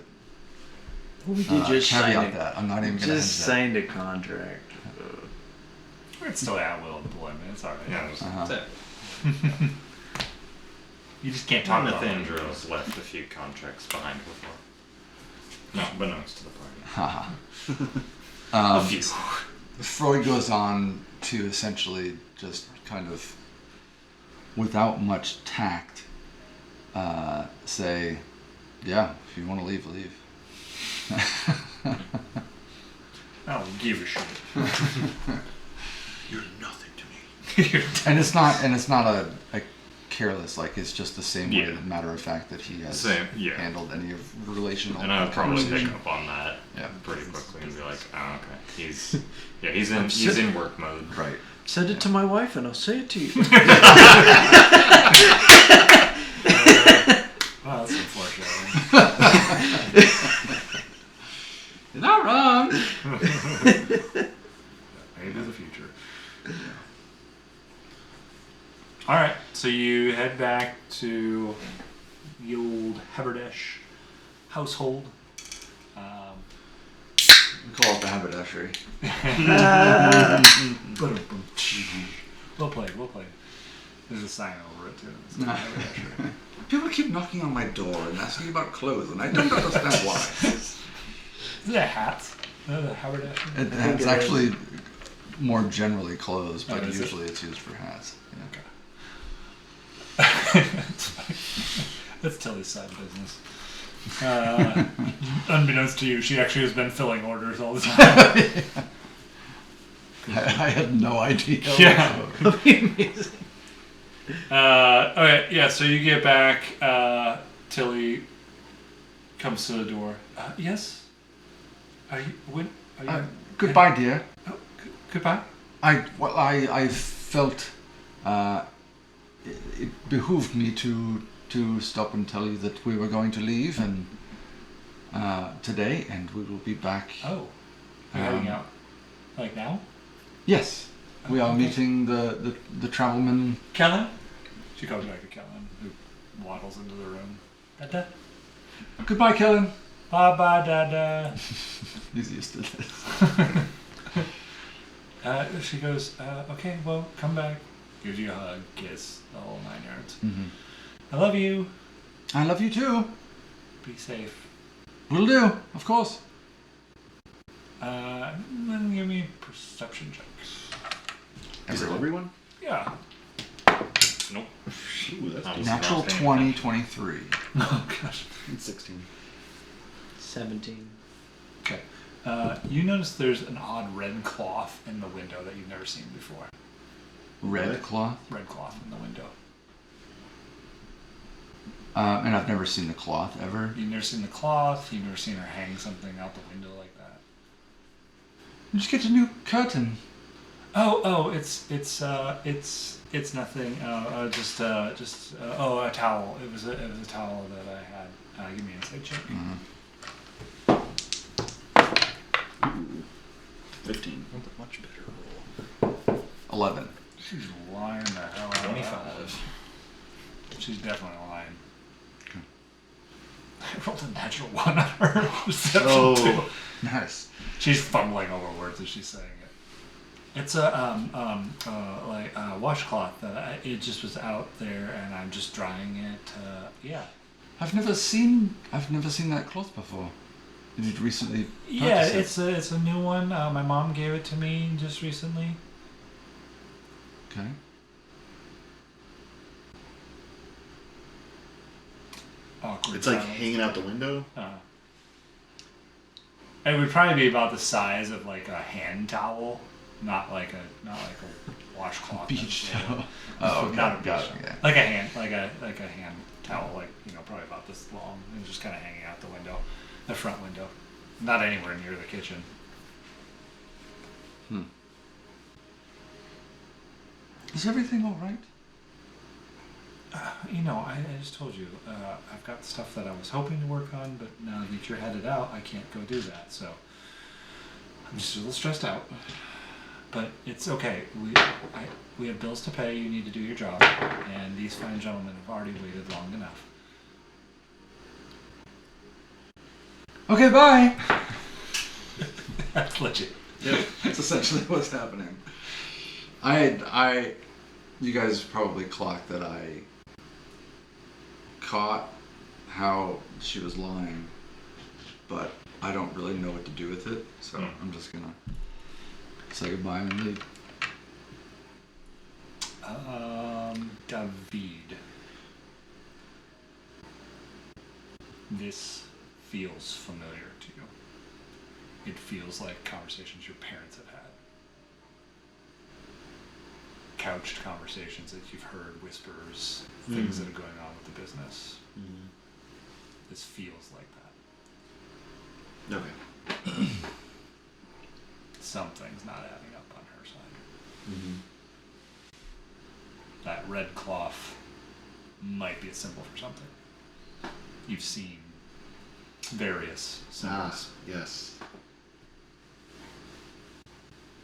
We to did just sign caveat a, that. I'm not even going to. just signed a contract. It's still at will employment. It's alright. Yeah, Uh-huh. that's it. You just can't talk about it. Nathaniel's left a few contracts behind before. No, unbeknownst to the party. Haha. A few. Freud goes on to essentially just kind of, without much tact, say, yeah, if you want to leave, leave. I don't give a shit. You're nothing to me. And it's not a careless, like, it's just the same way, Yeah. matter of fact, that he has Same, yeah. handled any of relational And I would probably conversation. pick up on that Yeah. pretty quickly and be like, oh, okay. He's in work mode. Right. Send it to my wife and I'll say it to you. Well, that's unfortunate. You're not wrong. Maybe the future. Alright, so you head back to the old Haberdash household. We call it the haberdashery. Well played, well played. There's a sign over it too. It's called Haberdashery. People keep knocking on my door and asking about clothes, and I don't understand why. Is that hats? No, the haberdashery? It's actually more generally clothes, but is it? usually it's used for hats. Yeah. That's Tilly's side business. Unbeknownst to you, she actually has been filling orders all the time. I had no idea. Yeah. whatsoever. Okay, yeah, so you get back. Tilly comes to the door. Yes? Are you. Goodbye, dear. Oh, goodbye? I felt it behooved me to stop and tell you that we were going to leave and today, and we will be back. Oh. You're heading out. Like now? Yes, we are Okay. meeting the travelman. Kellen? She calls back to Kellen, who waddles into the room. Dada. Goodbye, Kellen. Bye bye, Dada. He's used to this. She goes, okay, well, come back. Gives you a hug, kiss, the whole 9 yards. Mm-hmm. I love you. I love you too. Be safe. Will do, of course. Then give me perception checks. Everyone? Yeah. Nope. Ooh, that's I'm Natural not paying 20, attention. 23. Oh, gosh. 16. 17. Okay. You notice there's an odd red cloth in the window that you've never seen before. Red What? cloth. Red cloth in the window. And I've never seen the cloth ever. You've never seen the cloth. You've never seen her hang something out the window like that. Just get a new curtain. It's nothing. A towel. It was a towel that I had. Give me an insight check. 15. Much better roll. 11. She's lying the hell out. 25. She's definitely lying. Okay. I rolled a natural 1 on her perception Oh. too. Nice. She's fumbling over words as she's saying it. It's a washcloth that it just was out there, and I'm just drying it. Yeah. I've never seen that cloth before. Did you recently Yeah, purchase it? it's a new one. My mom gave it to me just recently. Okay. Awkward. It's like silence. hanging out the window. It would probably be about the size of like a hand towel, not like a washcloth. Beach necessarily. towel. Oh, okay. Not a beach Got it, towel. yeah. Like a hand towel, like probably about this long, and just kind of hanging out the window, the front window, not anywhere near the kitchen. Is everything all right? I just told you, I've got stuff that I was hoping to work on, but now that you're headed out, I can't go do that. So I'm just a little stressed out. But it's okay. We have bills to pay. You need to do your job, and these fine gentlemen have already waited long enough. Okay, bye. That's legit. Yep, that's essentially what's happening. You guys probably clocked that I caught how she was lying, but I don't really know what to do with it, so I'm just gonna say goodbye and leave. David. This feels familiar to you. It feels like conversations your parents have had. Couched conversations that you've heard, whispers, things that are going on with the business. This feels like that. Okay. Something's not adding up on her side. That red cloth might be a symbol for something. You've seen various symbols, Yes.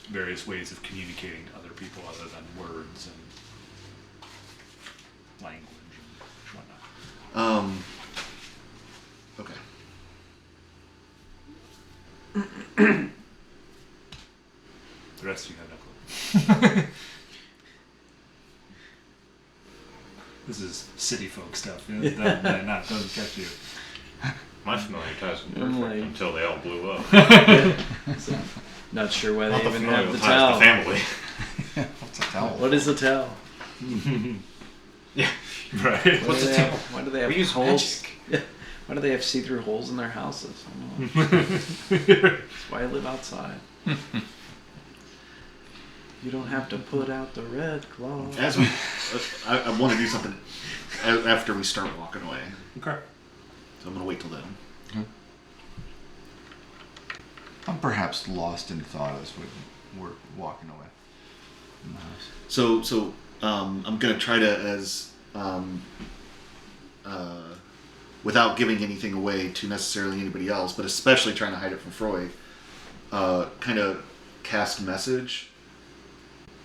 various ways of communicating to other people other than words and language and whatnot. Okay. The rest of you have no clue. This is city folk stuff. It doesn't catch you. My familiar ties were I'm perfect like- until they all blew up. Not sure why Not they the even familial have the ties, towel. the family. What's a towel? What is the towel? Yeah. Right. Why do they have, why do they have We use holes? magic. Yeah. Why do they have see-through holes in their houses? I don't know. That's why I live outside. You don't have to put out the red cloth. As we, I want to do something after we start walking away. Okay. So I'm gonna wait till then. I'm perhaps lost in thought as we're walking away from the house. So I'm gonna try to without giving anything away to necessarily anybody else, but especially trying to hide it from Freud. Kind of cast message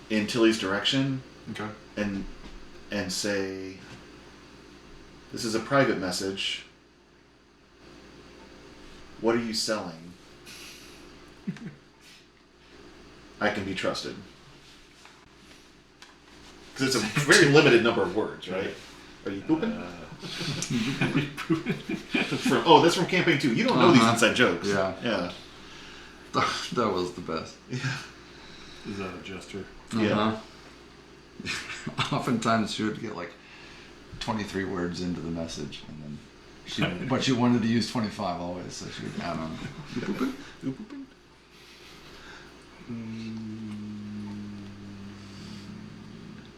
in Tilly's direction Okay. and say, This is a private message. What are you selling? I can be trusted. Because it's a very limited number of words, right? Are you pooping? That's from Campaign 2. You don't know these inside jokes. Yeah. Yeah. That was the best. Is that a gesture? Yeah. Oftentimes she would get like 23 words into the message, and then but she wanted to use 25 always, so she would add on. You pooping? You pooping?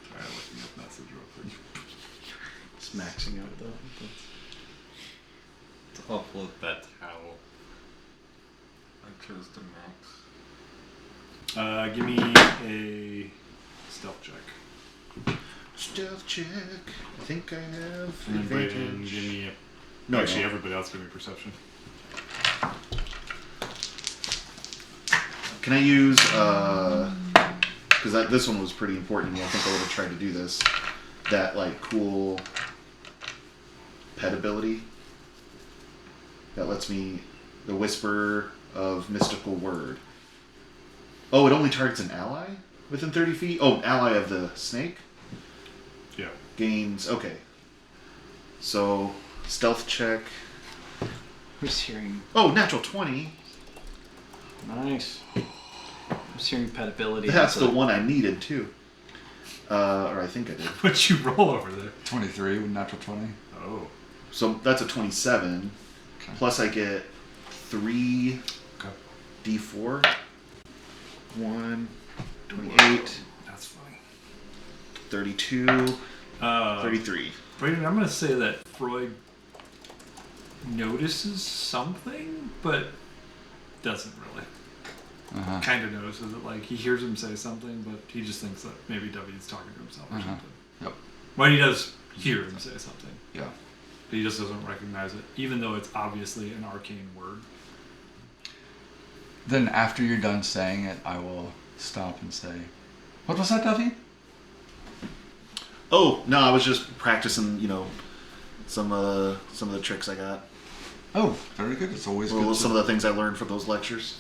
Try looking up message real quick. Just maxing out though. It's awful if that's how I chose to max. Give me a stealth check. Stealth check. I think I have And Brayden, advantage. give me a... No, Actually, no. everybody else give me perception. Can I use, because this one was pretty important to me, I think I would have tried to do this, that, like, cool pet ability that lets me, the Whisper of Mystical Word. Oh, it only targets an ally within 30 feet? Oh, ally of the snake? Yeah. Gains, okay. So, stealth check. Who's hearing? Oh, natural 20. Nice. I'm hearing pet ability. That's the one I needed, too. Or I think I did. What'd you roll over there? 23 with natural 20. Oh. So that's a 27. Okay. Plus I get 3 Okay. D4. 1, 28, That's funny. 32, 33. Brayden, I'm going to say that Freud notices something, but doesn't really. Uh-huh. Kind of notices it, like he hears him say something, but he just thinks that maybe W's talking to himself or Uh-huh. something. Yep. Well, he does hear him say something, Yeah. but he just doesn't recognize it, even though it's obviously an arcane word. Then after you're done saying it, I will stop and say, "What was that, Duffy?" Oh, no, I was just practicing, some of the tricks I got. Oh, very good. It's always Well, good. some of the things I learned from those lectures.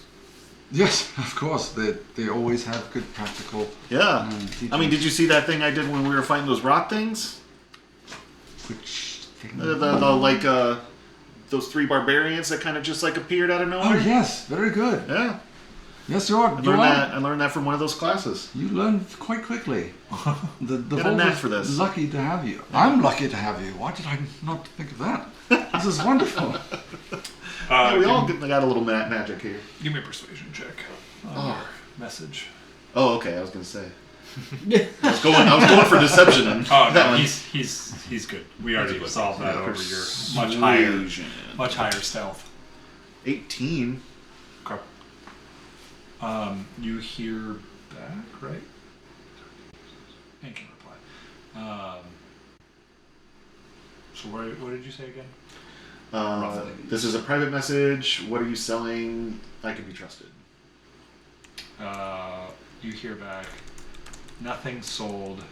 Yes, of course. They always have good practical. Yeah. teachings. I mean, did you see that thing I did when we were fighting those rock things? Which thing? Those 3 barbarians that kind of just like appeared out of Oh nowhere? yes, very good. Yeah. Yes, you are. I learned that from one of those classes. You learn quite quickly. The Got a knack Volva's for this. lucky to have you. I'm lucky to have you. Why did I not think of that? This is wonderful. Yeah, we all got a little magic here. Give me a persuasion check on your message. Oh, okay. I was gonna say. I was going for deception. And Oh that no, one. he's good. We already good. solved that Yeah, over your much persuasion. higher stealth. 18. Okay. You hear back, right? And can reply. So what did you say again? Roughly. This is a private message. What are you selling? I can be trusted. You hear back. Nothing sold.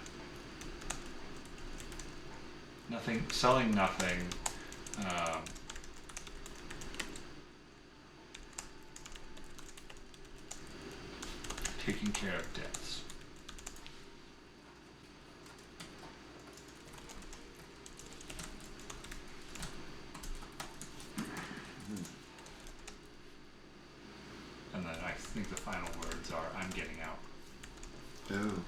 Nothing. Selling nothing. Taking care of debts. And then I think the final words are, I'm getting out. Oh.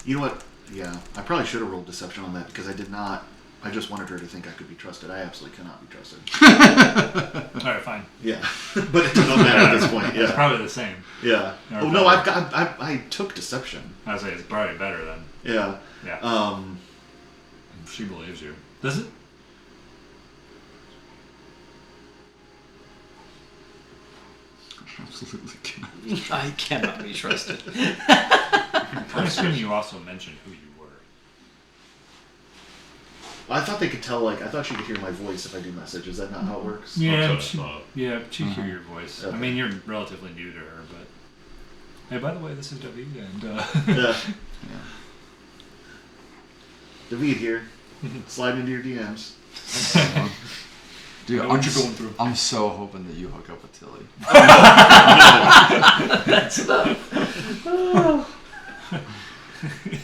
You know what? Yeah, I probably should have rolled deception on that because I did not. I just wanted her to think I could be trusted. I absolutely cannot be trusted. Alright, fine. Yeah, but it doesn't matter at this point. It's Yeah, probably the same. yeah. Or Oh no, better. I took deception. I say it's probably better then. Yeah. Yeah. She believes you. Does it? Absolutely cannot. I cannot be trusted. I assume you also mentioned who you were. I thought they could tell. Like, I thought she could hear my voice if I do message. Is that not how it works? Yeah, That's she, what I thought. yeah, she hear your voice. Okay. I mean, you're relatively new to her, but Hey, by the way, this is David, and Yeah. David here. Slide into your DMs. Dude, know what you're going through. I'm so hoping that you hook up with Tilly.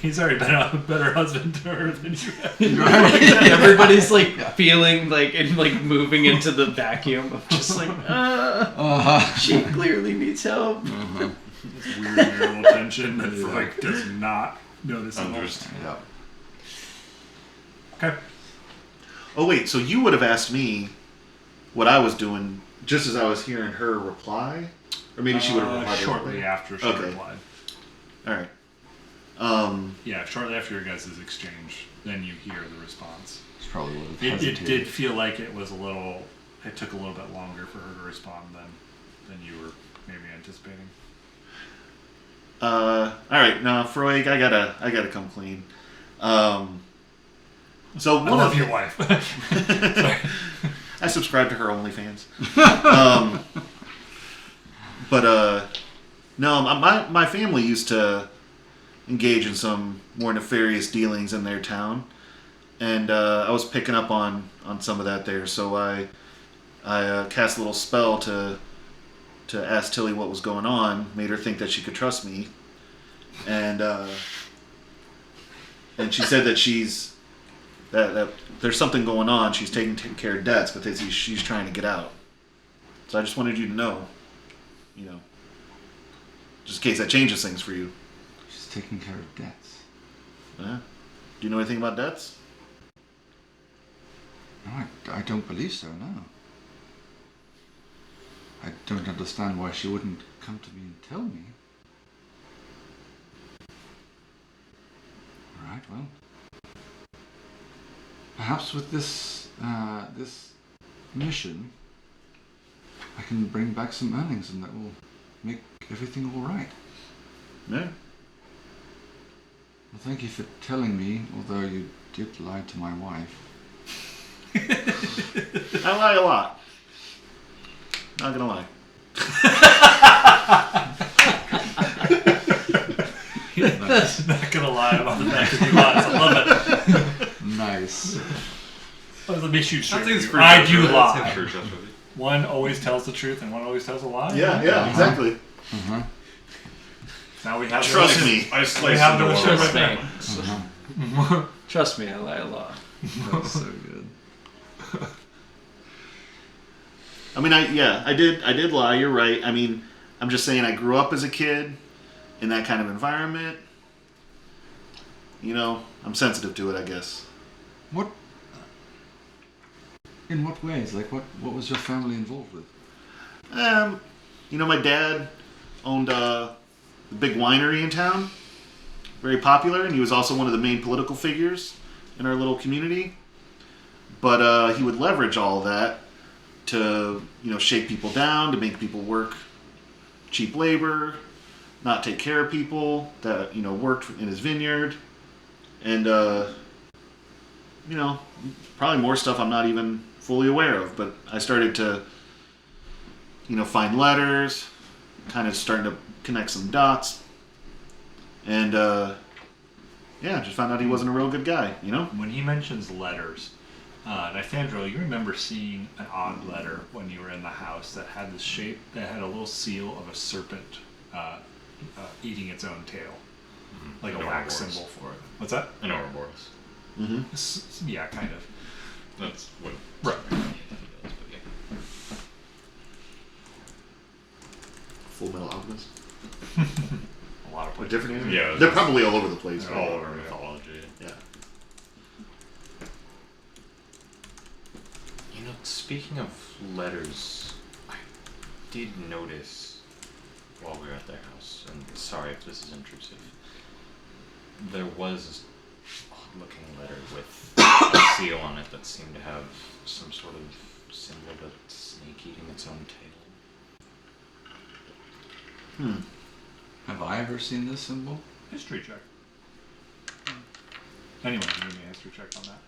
he's already been a better husband to her than you have. Everybody's like feeling like and like moving into the vacuum of just like, she clearly needs help. This weird marital tension that like does not notice at all. Understand. Yeah. Okay. Oh wait, so you would have asked me what I was doing just as I was hearing her reply, or maybe she would have replied shortly after she Okay. replied. All right. Yeah, shortly after your guys' exchange, then you hear the response. It's probably what It hesitated. did feel like it was a little. It took a little bit longer for her to respond than you were maybe anticipating. All right. No, Freud, I gotta come clean. So I one love of your wife. Sorry. I subscribe to her OnlyFans. No, my family used to engage in some more nefarious dealings in their town, and I was picking up on some of that there. So I cast a little spell to ask Tilly what was going on, made her think that she could trust me, and she said that that there's something going on. She's taking care of debts, but she's trying to get out. So I just wanted you to know, just in case that changes things for you. She's taking care of debts. Do you know anything about debts? No, I don't believe so, no. I don't understand why she wouldn't come to me and tell me. Alright, well. Perhaps with this mission, I can bring back some earnings and that will make everything alright. Yeah. Well, thank you for telling me, although you did lie to my wife. I lie a lot. Not gonna lie. Not gonna lie about the fact that he lies. I love it. Nice. Oh, let me shoot straight. I think it's with pretty you. I trustworthy. do That's lie. pretty trustworthy. One always tells the truth and one always tells a lie. Yeah, exactly. Uh-huh. Now we have Trust the me. I We sliced have the into one of trust my me. families. Uh-huh. Trust me, I lie a lot. That's so good. I mean, I did lie. You're right. I mean, I'm just saying I grew up as a kid in that kind of environment. I'm sensitive to it, I guess. What? In what ways? Like, what was your family involved with? My dad owned the big winery in town, very popular, and he was also one of the main political figures in our little community. But he would leverage all of that to, shake people down, to make people work cheap labor, not take care of people that, worked in his vineyard. And, probably more stuff I'm not even fully aware of. But I started to, find letters, kind of starting to connect some dots. And, just found out he wasn't a real good guy, When he mentions letters, Nathaniel, you remember seeing an odd letter when you were in the house that had this shape, that had a little seal of a serpent eating its own tail. Like a wax Ouroboros. symbol for it. What's that? An Ouroboros. Yeah, kind of. That's what. Right. He does, but yeah. Full Metal Alchemist. A lot of What places. different anime? Yeah, They're probably all over the place. All over mythology. Yeah. Speaking of letters, I did notice while we were at their house, and sorry if this is intrusive, there was an odd-looking letter with a seal on it that seemed to have some sort of symbol of a snake eating its own tail. Have I ever seen this symbol? History check. Anyone can give me a history check on that.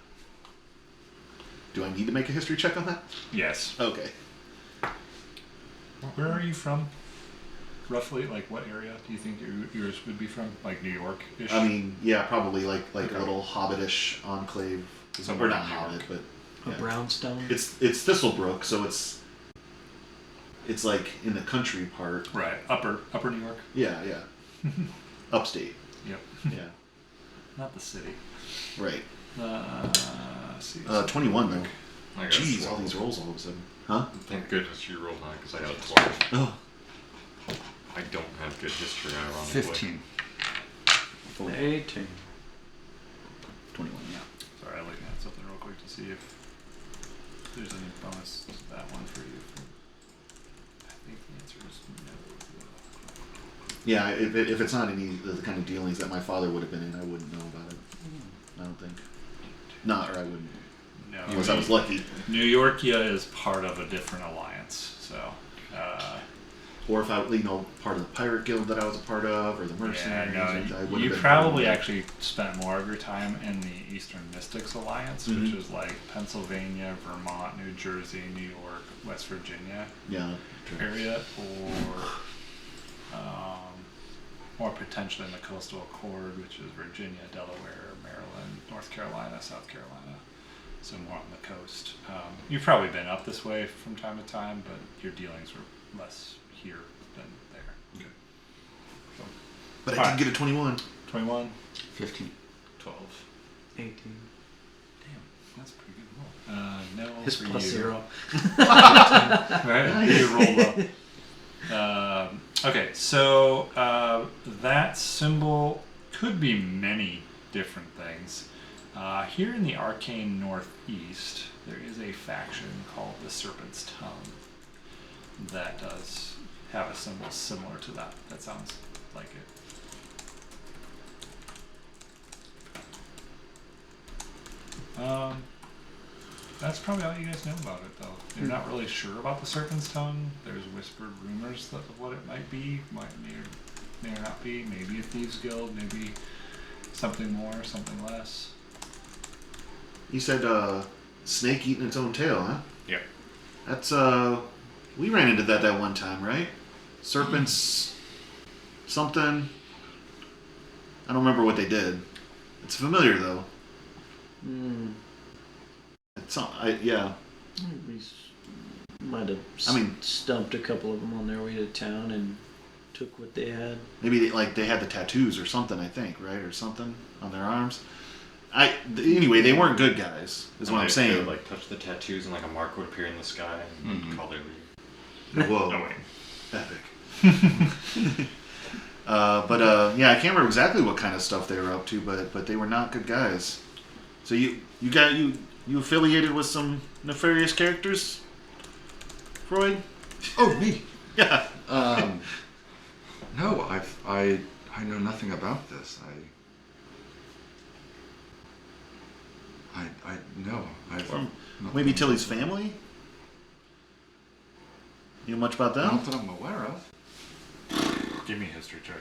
Do I need to make a history check on that? Yes. Okay. Where are you from? roughly? Like, what area do you think yours would be from? Like New York-ish? I mean, yeah, probably like Okay. a little hobbitish enclave. Somewhere Or not in New York. hobbit, but A yeah. brownstone. It's Thistlebrook, so it's like in the country part. right, upper New York. Yeah, upstate. Yep, Yeah, not the city. right. Let's see. 21 though. I got Jeez, 12. all these rolls all of a sudden. Huh? Thank goodness you rolled high because I got a 12. Oh. I don't have good history, ironically. 15. 18. 21. Yeah. Sorry, I'm looking at something real quick to see if there's any bonus to that one for you. I think the answer is no. Yeah. If it's not any of the kind of dealings that my father would have been in, I wouldn't know about it. I don't think. Not, or I wouldn't. No. Unless I was lucky. New Yorkia is part of a different alliance, so. Or if I, part of the pirate guild that I was a part of, or the Yeah, mercenaries. I no, would you have been probably part of actually spent more of your time in the Eastern Mystics Alliance, Mhm. which is like Pennsylvania, Vermont, New Jersey, New York, West Virginia Yeah. area, or potentially in the Coastal Accord, which is Virginia, Delaware, Maryland, North Carolina, South Carolina. So more on the coast. You've probably been up this way from time to time, but your dealings were less here than there. Okay. So, But I Alright. did get a 21. 21, 15. 12. 18. Damn, that's a pretty good roll. No His for plus you. 0. Right? You rolled up. Okay, so that symbol could be many different things. Here in the arcane northeast, there is a faction called the Serpent's Tongue that does have a symbol similar to that. That sounds like it. That's probably all you guys know about it, though. You're not really sure about the Serpent's Tongue. There's whispered rumors of what it might be. May or not be. Maybe a thieves' guild. Maybe something more, something less. You said snake eating its own tail, huh? Yep. That's we ran into that one time, right? Serpents something. I don't remember what they did. It's familiar though. Hmm. It's yeah. We might have stumped a couple of them on their way to town and took what they had. Maybe they had the tattoos or something, I think, right? Or something on their arms. Anyway, they weren't good guys, is what I'm They saying. would, like, touch the tattoos and like a mark would appear in the sky and Mhm. call their lead. Whoa. Oh, wait. Epic. Yeah, I can't remember exactly what kind of stuff they were up to, but they were not good guys. So you affiliated with some nefarious characters, Freud? Oh, me. Yeah. No, I know nothing about this. No. Maybe Tilly's family? You know much about them? Not that I'm aware of. Give me a history check.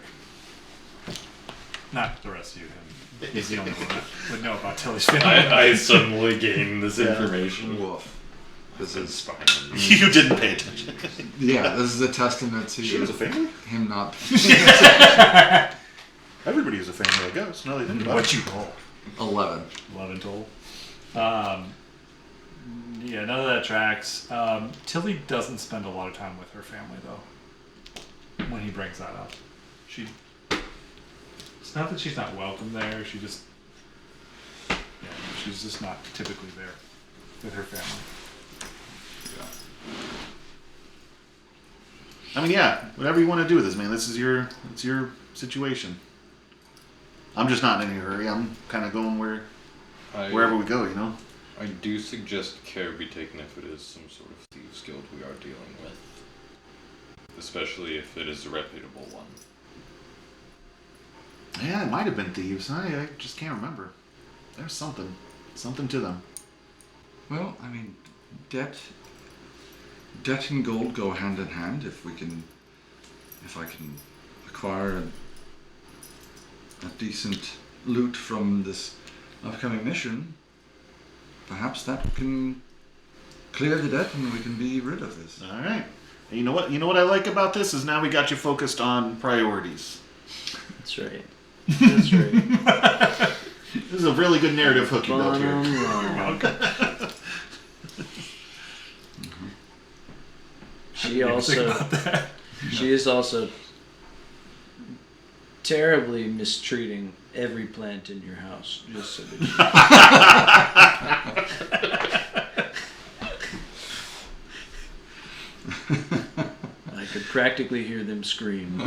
Not the rest of you. Him. He's the only one that would know about Tilly's family. I suddenly gained this information. Woof. This It's is fine. You didn't pay attention. yeah. This is a testament to She was a family? him not. Everybody is a family, I guess. No, they didn't. What you roll? 11. 11 total. Yeah, none of that tracks. Tilly doesn't spend a lot of time with her family, though, when he brings that up. It's not that she's not welcome there, she's just not typically there with her family. I mean, yeah, whatever you want to do with this, man. It's your situation. I'm just not in any hurry. I'm kind of going wherever we go, you know? I do suggest care be taken if it is some sort of thieves guild we are dealing with. Especially if it is a reputable one. Yeah, it might have been thieves. I just can't remember. There's something to them. Well, I mean, debt and gold go hand in hand. If I can acquire a decent loot from this upcoming mission, perhaps that can clear the debt and we can be rid of this. All right. And you know what? You know what I like about this is now we got you focused on priorities. That's right. That's right. This is a really good narrative hook you built here. She is also terribly mistreating every plant in your house, just so that I could practically hear them scream.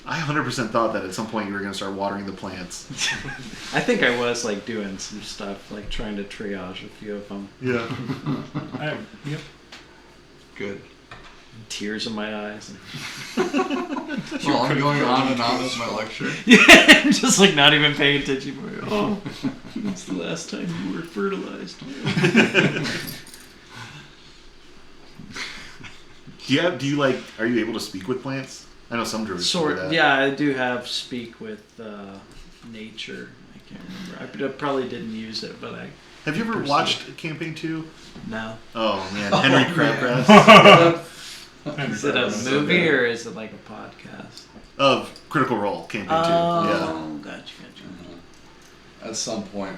I 100% thought that at some point you were going to start watering the plants. I think I was like doing some stuff, like trying to triage a few of them. Yeah. Yep. Good. Tears in my eyes. Well, I'm going on and on with my lecture. Yeah, just like not even paying attention. Oh, it's the last time you were fertilized. Are you able to speak with plants? I know some druids do that. Yeah, I do have speak with nature. I can't remember. I probably didn't use it, but I. Have you ever watched Campaign 2? No. Oh man, Henry Crabgrass Is it a movie or is it like a podcast? of Critical Role, Campaign 2. Oh, gotcha. At some point,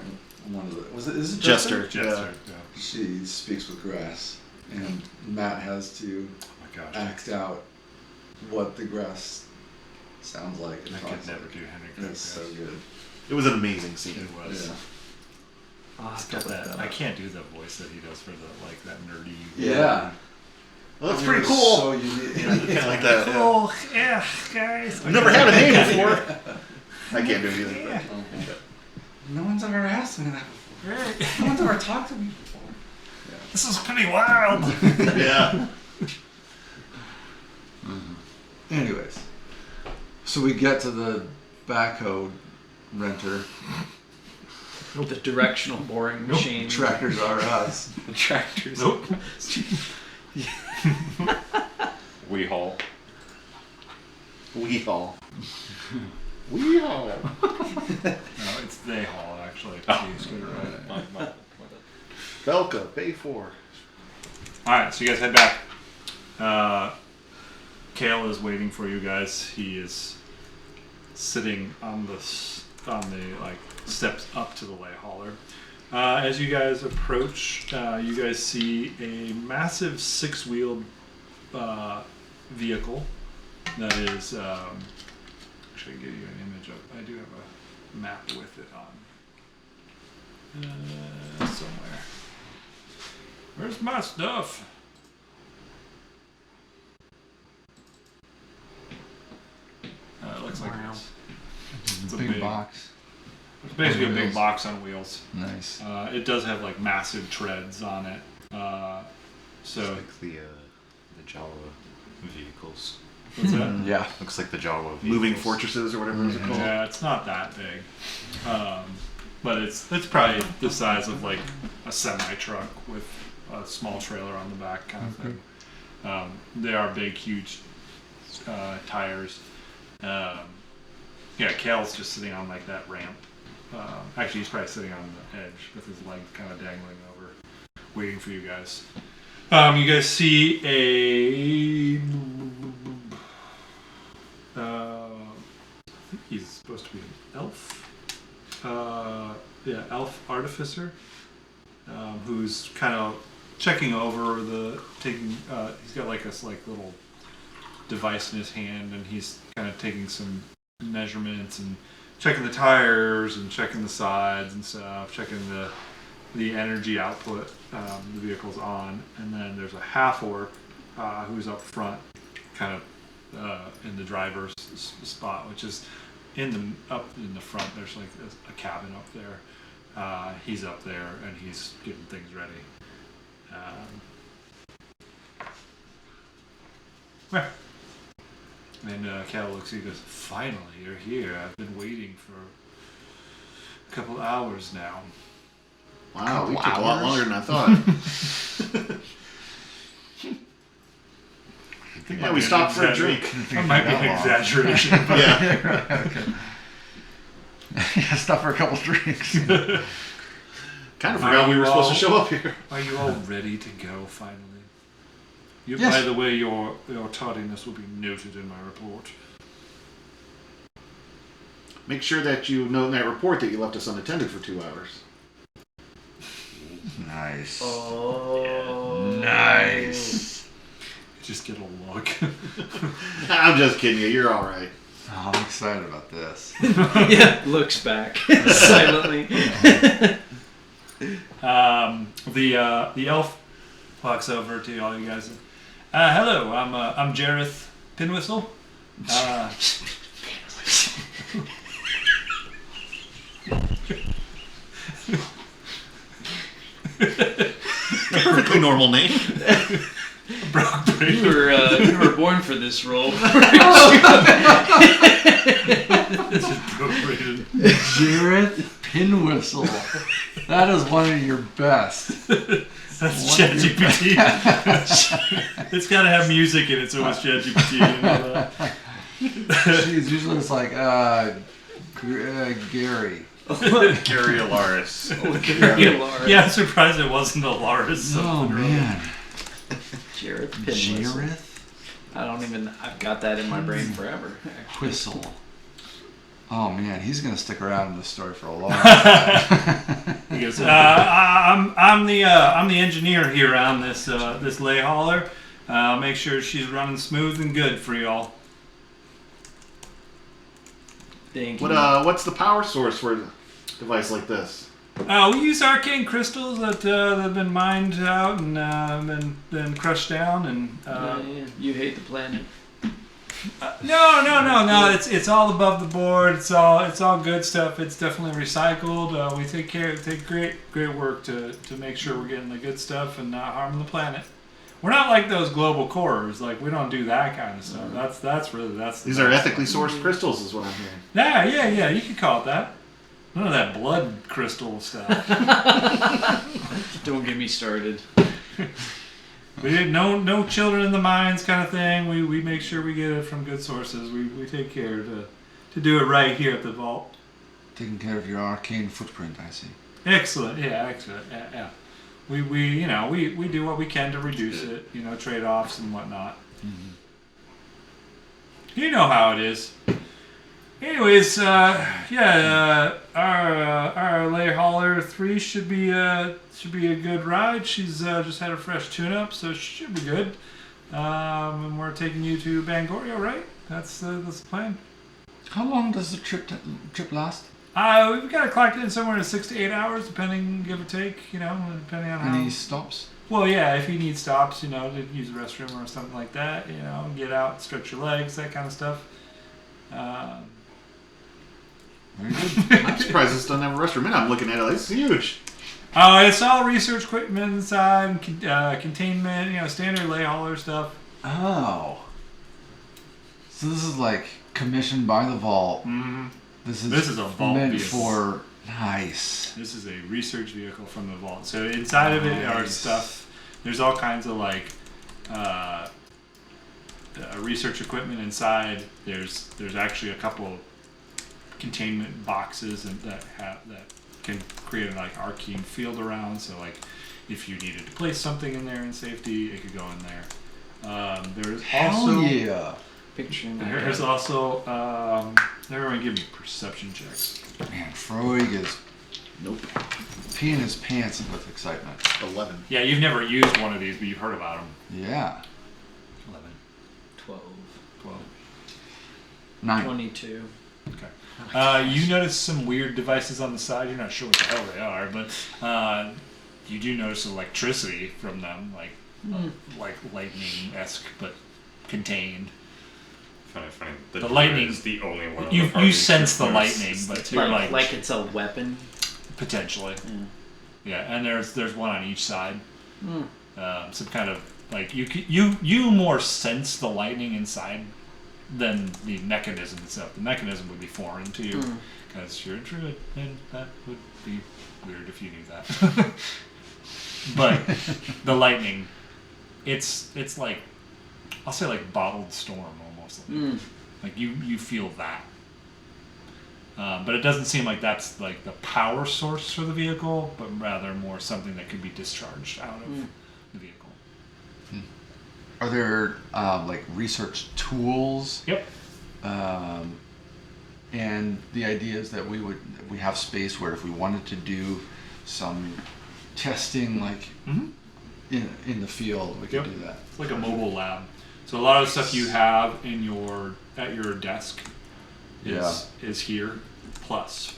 one of the is it Jester. Jester. She speaks with grass, and Matt has to Oh my gosh. act out what the grass sounds like. and I talks could never like. do Henry It's so Crabgrass. good. It was an amazing scene. It was. Yeah. I'll have It's to got look that. that I up. can't do the voice that he does for the like that nerdy. Yeah. Well, that's It pretty was cool. So unique. Kind of like that. Yeah. Oh yeah, guys. I've never had a name before. I can't do it either. No one's ever asked me that before. No one's ever talked to me before. This is pretty wild. But, yeah. Anyways, so we get to the backhoe renter. The directional boring machine. Tractors are us. The tractors. Nope. Weehall. Weehall. Weehall. No, it's they haul actually. Jeez, get it right. Belka, Bay 4. All right, so you guys head back. Kale is waiting for you guys. He is sitting on the like steps up to the lay hauler. As you guys approach, you guys see a massive 6-wheeled vehicle that is. Actually, give you an image of. I do have a map with it on somewhere. Where's my stuff? It looks like it's a Big box. It's basically a On big wheels. box on wheels. Nice. It does have like massive treads on it. So It's like the Jawa vehicles. what's that? Yeah. Looks like the Jawa vehicles. Moving Fortresses or whatever it's called. Yeah, it's not that big, but it's probably the size of like a semi truck with a small trailer on the back, kind of thing. They are big, huge tires. Yeah, Kale's just sitting on like that ramp. Actually, he's probably sitting on the edge with his legs kind of dangling over, waiting for you guys. You guys see a. I think he's supposed to be an elf. Yeah, elf artificer, who's kind of checking over taking. He's got like this like little device in his hand, and he's kind of taking some measurements and checking the tires and checking the sides and stuff, checking the energy output the vehicle's on. And then there's a half orc who's up front, kind of in the driver's spot, which is up in the front. There's like a cabin up there. He's up there and he's getting things ready. Yeah. And Cal looks at you and goes, "Finally, you're here. I've been waiting for a couple hours now." Wow, we took a lot longer than I thought. Yeah, we stopped for a drink. That might be an exaggeration. But Yeah. Yeah, stop for a couple drinks. Kind of forgot we were supposed to show up here. Are you all ready to go finally? Yes. By the way, your tardiness will be noted in my report. Make sure that you note in that report that you left us unattended for 2 hours. Nice. Oh. Nice. Just get a look. I'm just kidding you. You're all right. Oh, I'm excited about this. Yeah, looks back silently. The elf walks over to all you guys. Hello, I'm Jareth Pinwhistle. Perfectly normal name. You were born for this role. It's appropriated. Jareth Pinwhistle. That is one of your best. That's ChatGPT. It's got to have music in it, so it's ChatGPT. You know that. She's usually it's like, Gary. Gary Alaris. Yeah, I'm surprised it wasn't Alaris. Oh, man. Jareth Pinwhistle. Jareth I've got that in my brain forever. Whistle. Oh, man, he's going to stick around in this story for a long time. He goes, I'm the engineer here on this lay hauler. I'll make sure she's running smooth and good for y'all. Thank you. What's the power source for a device like this? We use arcane crystals that have been mined out and been crushed down and. Yeah. You hate the planet. No. It's all above the board. It's all good stuff. It's definitely recycled. We take great work to make sure we're getting the good stuff and not harming the planet. We're not like those global cores. Like we don't do that kind of stuff. That's These are ethically sourced crystals, is what I'm hearing. Yeah. You could call it that. None of that blood crystal stuff. Don't get me started. We did no children in the mines kind of thing. We make sure we get it from good sources. We take care to do it right here at the vault. Taking care of your arcane footprint, I see. Excellent. Yeah. We do what we can to reduce it. Trade-offs and whatnot. Mm-hmm. You know how it is. Anyways, our lay hauler 3 should be a good ride. She's just had a fresh tune-up, so she should be good. And we're taking you to Bangoria, right? That's the plan. How long does the trip last? We've got to clock it in somewhere in 6 to 8 hours, depending, give or take. Depending on how. Any stops? Well, yeah, if you need stops, to use the restroom or something like that, get out, stretch your legs, that kind of stuff. Very good. I'm surprised this doesn't have a restroom in. I'm looking at it. It's huge. It's all research equipment inside, containment, standard lay hauler stuff. Oh. So this is like commissioned by the vault. Mm-hmm. This is a vault meant vehicle. for nice. This is a research vehicle from the vault. So inside of it are stuff. There's all kinds of research equipment inside. There's actually a couple containment boxes that can create an arcane field around. So if you needed to place something in there in safety, it could go in there. There's also yeah. Picturing that. there's also everyone give me perception checks. Man, Freud is Nope. peeing his pants with excitement. 11. Yeah, you've never used one of these, but you've heard about them. Yeah. 11, 12. 12. 9. 22. Okay. You notice some weird devices on the side. You're not sure what the hell they are, but you do notice electricity from them, like lightning-esque, but contained. Funny. The lightning is the only one. You sense the lightning, but you're Like it's a weapon. potentially. Yeah, and there's one on each side. Some kind of you more sense the lightning inside than the mechanism itself. The mechanism would be foreign to you because you're a druid, and that would be weird if you knew that. But the lightning, it's like, I'll say like bottled storm almost. Like you feel that. But it doesn't seem like that's like the power source for the vehicle, but rather more something that could be discharged out of the vehicle. Are there like research tools? Yep. And the idea is that we have space where if we wanted to do some testing, like in the field, we could do that. It's like a mobile lab. So a lot of the stuff you have at your desk is here, plus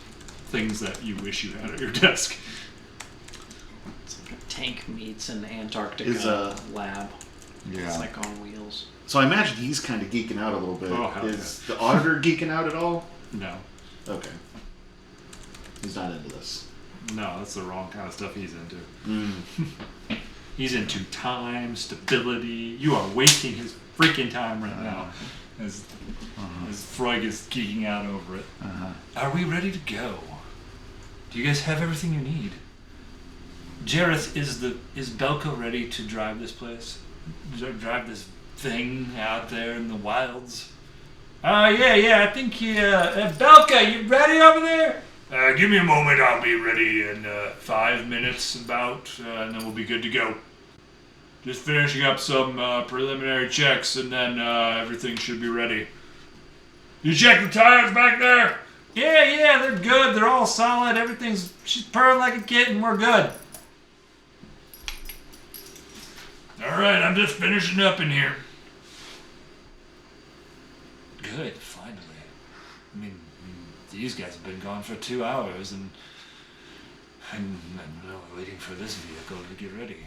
things that you wish you had at your desk. It's like a tank meets an Antarctica Is, lab. Yeah. It's like on wheels. So I imagine he's kind of geeking out a little bit. Oh, hell Is the auditor geeking out at all? No. Okay. He's not into this. No, that's the wrong kind of stuff he's into. Mm. He's into time, stability. You are wasting his freaking time right now. As Freud is geeking out over it. Are we ready to go? Do you guys have everything you need? Jareth, is Belka ready to drive this place? Drive this thing out there in the wilds? Yeah, I think Belka, you ready over there? Give me a moment, I'll be ready in 5 minutes about, and then we'll be good to go. Just finishing up some preliminary checks, and then everything should be ready. You check the tires back there? Yeah, they're good. They're all solid. She's purring like a kitten. We're good. All right, I'm just finishing up in here. Good, finally. I mean, these guys have been gone for 2 hours, and I'm really waiting for this vehicle to get ready.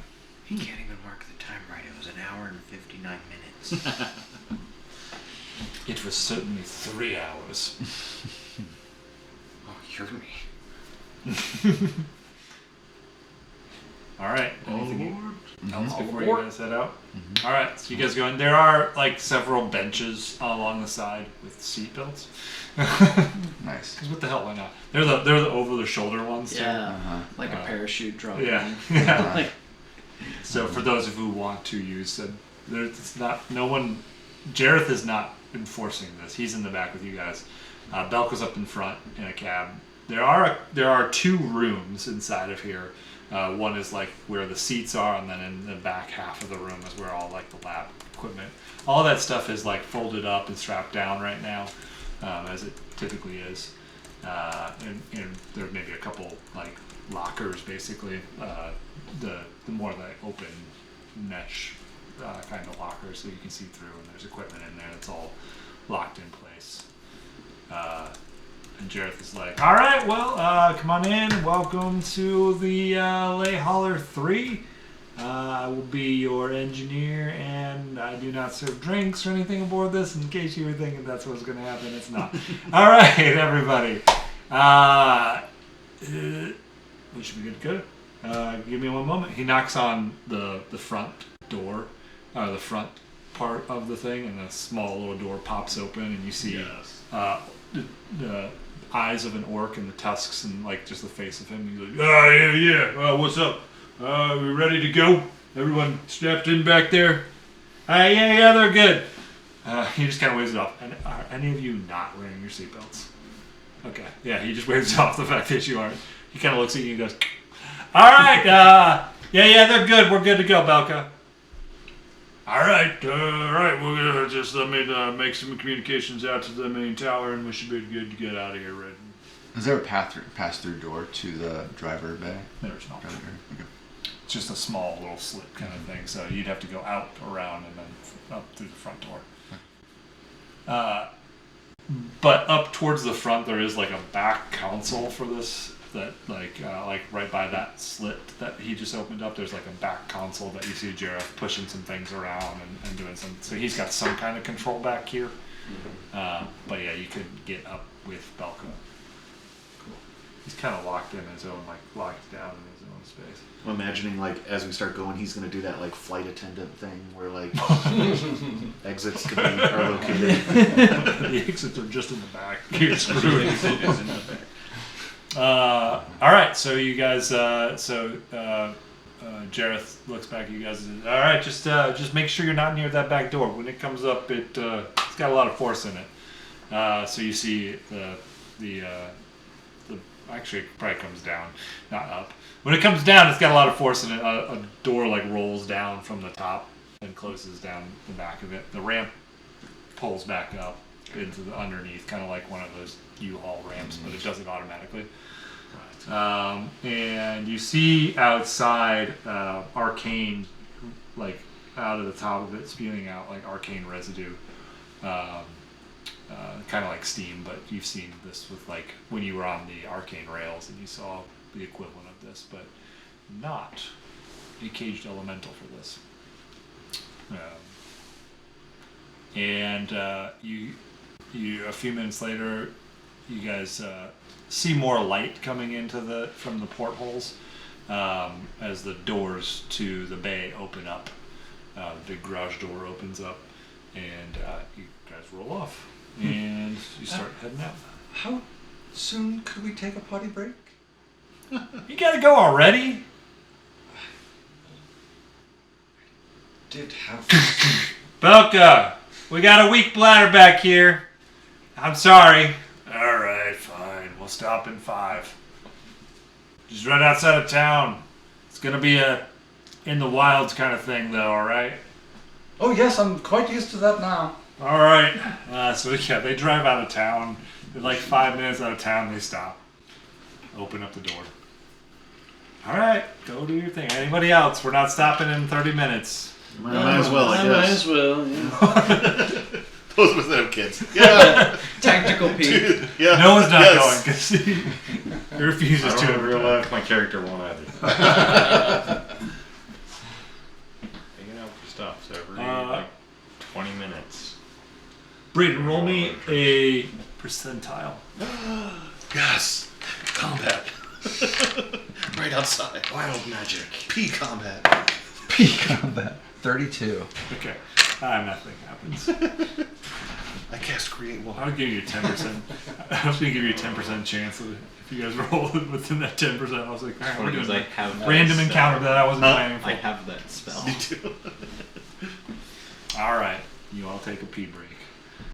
He can't even mark the time right. It was an hour and 59 minutes. It was certainly 3 hours. Oh, you're me. All right. Anything else before you guys head out? All right. So you guys go in. There are like several benches along the side with seat belts. Nice. Because what the hell? Why not? They're the over the shoulder ones too. Yeah, like a parachute drop. Yeah. Like, So for those of you who want to use them, it's not. No one. Jareth is not enforcing this. He's in the back with you guys. Belka's up in front in a cab. There are 2 rooms inside of here. One is like where the seats are, and then in the back half of the room is where all like the lab equipment. All that stuff is like folded up and strapped down right now, as it typically is. And there may be a couple like lockers, basically. The more like open mesh kind of lockers, so you can see through, and there's equipment in there that's all locked in place. And Jareth is like, all right, well, come on in. Welcome to the Lay Holler 3. I will be your engineer, and I do not serve drinks or anything aboard this, in case you were thinking that's what's going to happen. It's not. All right, everybody. We should be good to go. Give me one moment. He knocks on the front door, the front part of the thing, and a small little door pops open, and you see the eyes of an orc and the tusks and like just the face of him. He's like, yeah. What's up? We ready to go? Everyone strapped in back there? Yeah, they're good. He just kind of waves it off. And are any of you not wearing your seatbelts? Okay. Yeah, he just waves off the fact that you aren't. He kind of looks at you and goes, all right. Yeah, they're good. We're good to go, Belka. All right. We're gonna just let me make some communications out to the main tower, and we should be good to get out of here, right? Is there a pass-through door to the driver bay? There's no. Driver bay? Okay. It's just a small little slit kind of thing, so you'd have to go out, around, and then up through the front door. But up towards the front, there is like a back console for this. That like right by that slit that he just opened up, there's like a back console that you see Jareth pushing some things around and doing some. So he's got some kind of control back here. But yeah, you could get up with Belka. Cool. He's kind of locked in his own, like locked down in his own space. I'm imagining like as we start going, he's gonna do that like flight attendant thing where like exits are located. The exits are just in the back. You're screwed. All right, so you guys, Jareth looks back at you guys and says, all right, just make sure you're not near that back door. When it comes up, it's got a lot of force in it. So you see the actually it probably comes down, not up. When it comes down, it's got a lot of force in it. A door like rolls down from the top and closes down the back of it. The ramp pulls back up into the underneath, kind of like one of those U-Haul ramps, but it does it automatically. And you see outside arcane, like out of the top of it, spewing out like arcane residue, kind of like steam. But you've seen this with like when you were on the arcane rails and you saw the equivalent of this, but not a caged elemental for this. And you a few minutes later, you guys see more light coming into from the portholes as the doors to the bay open up. The big garage door opens up, and you guys roll off, and you start heading out. How soon could we take a potty break? You gotta go already? Did have. Belka, we got a weak bladder back here. I'm sorry. All right, fine. We'll stop in 5. Just right outside of town. It's gonna be a in the wilds kind of thing, though. All right. Oh yes, I'm quite used to that now. All right. So yeah, they drive out of town. In like 5 minutes out of town, they stop. Open up the door. All right, go do your thing. Anybody else? We're not stopping in 30 minutes. Might as well, I Might guess. as well, yeah. Those with them kids. Yeah. Tactical Pete. Dude, yeah. No one's not Yes. going because he refuses I to. don't in real life, my character won't either. Hanging out for stuff, so every like 20 minutes. Breeden, roll me a percentile. Yes. Combat. Right outside. Wild magic. P combat. Peak combat. 32. Okay. Nothing happens. I cast create water. I'll give you a 10%. I was going to give you a 10% chance of if you guys roll within that 10%. I was like, all right, we're doing Because I that. have that Random spell. encounter that I wasn't planning for. I have that spell. Me too. All right. You all take a pee break.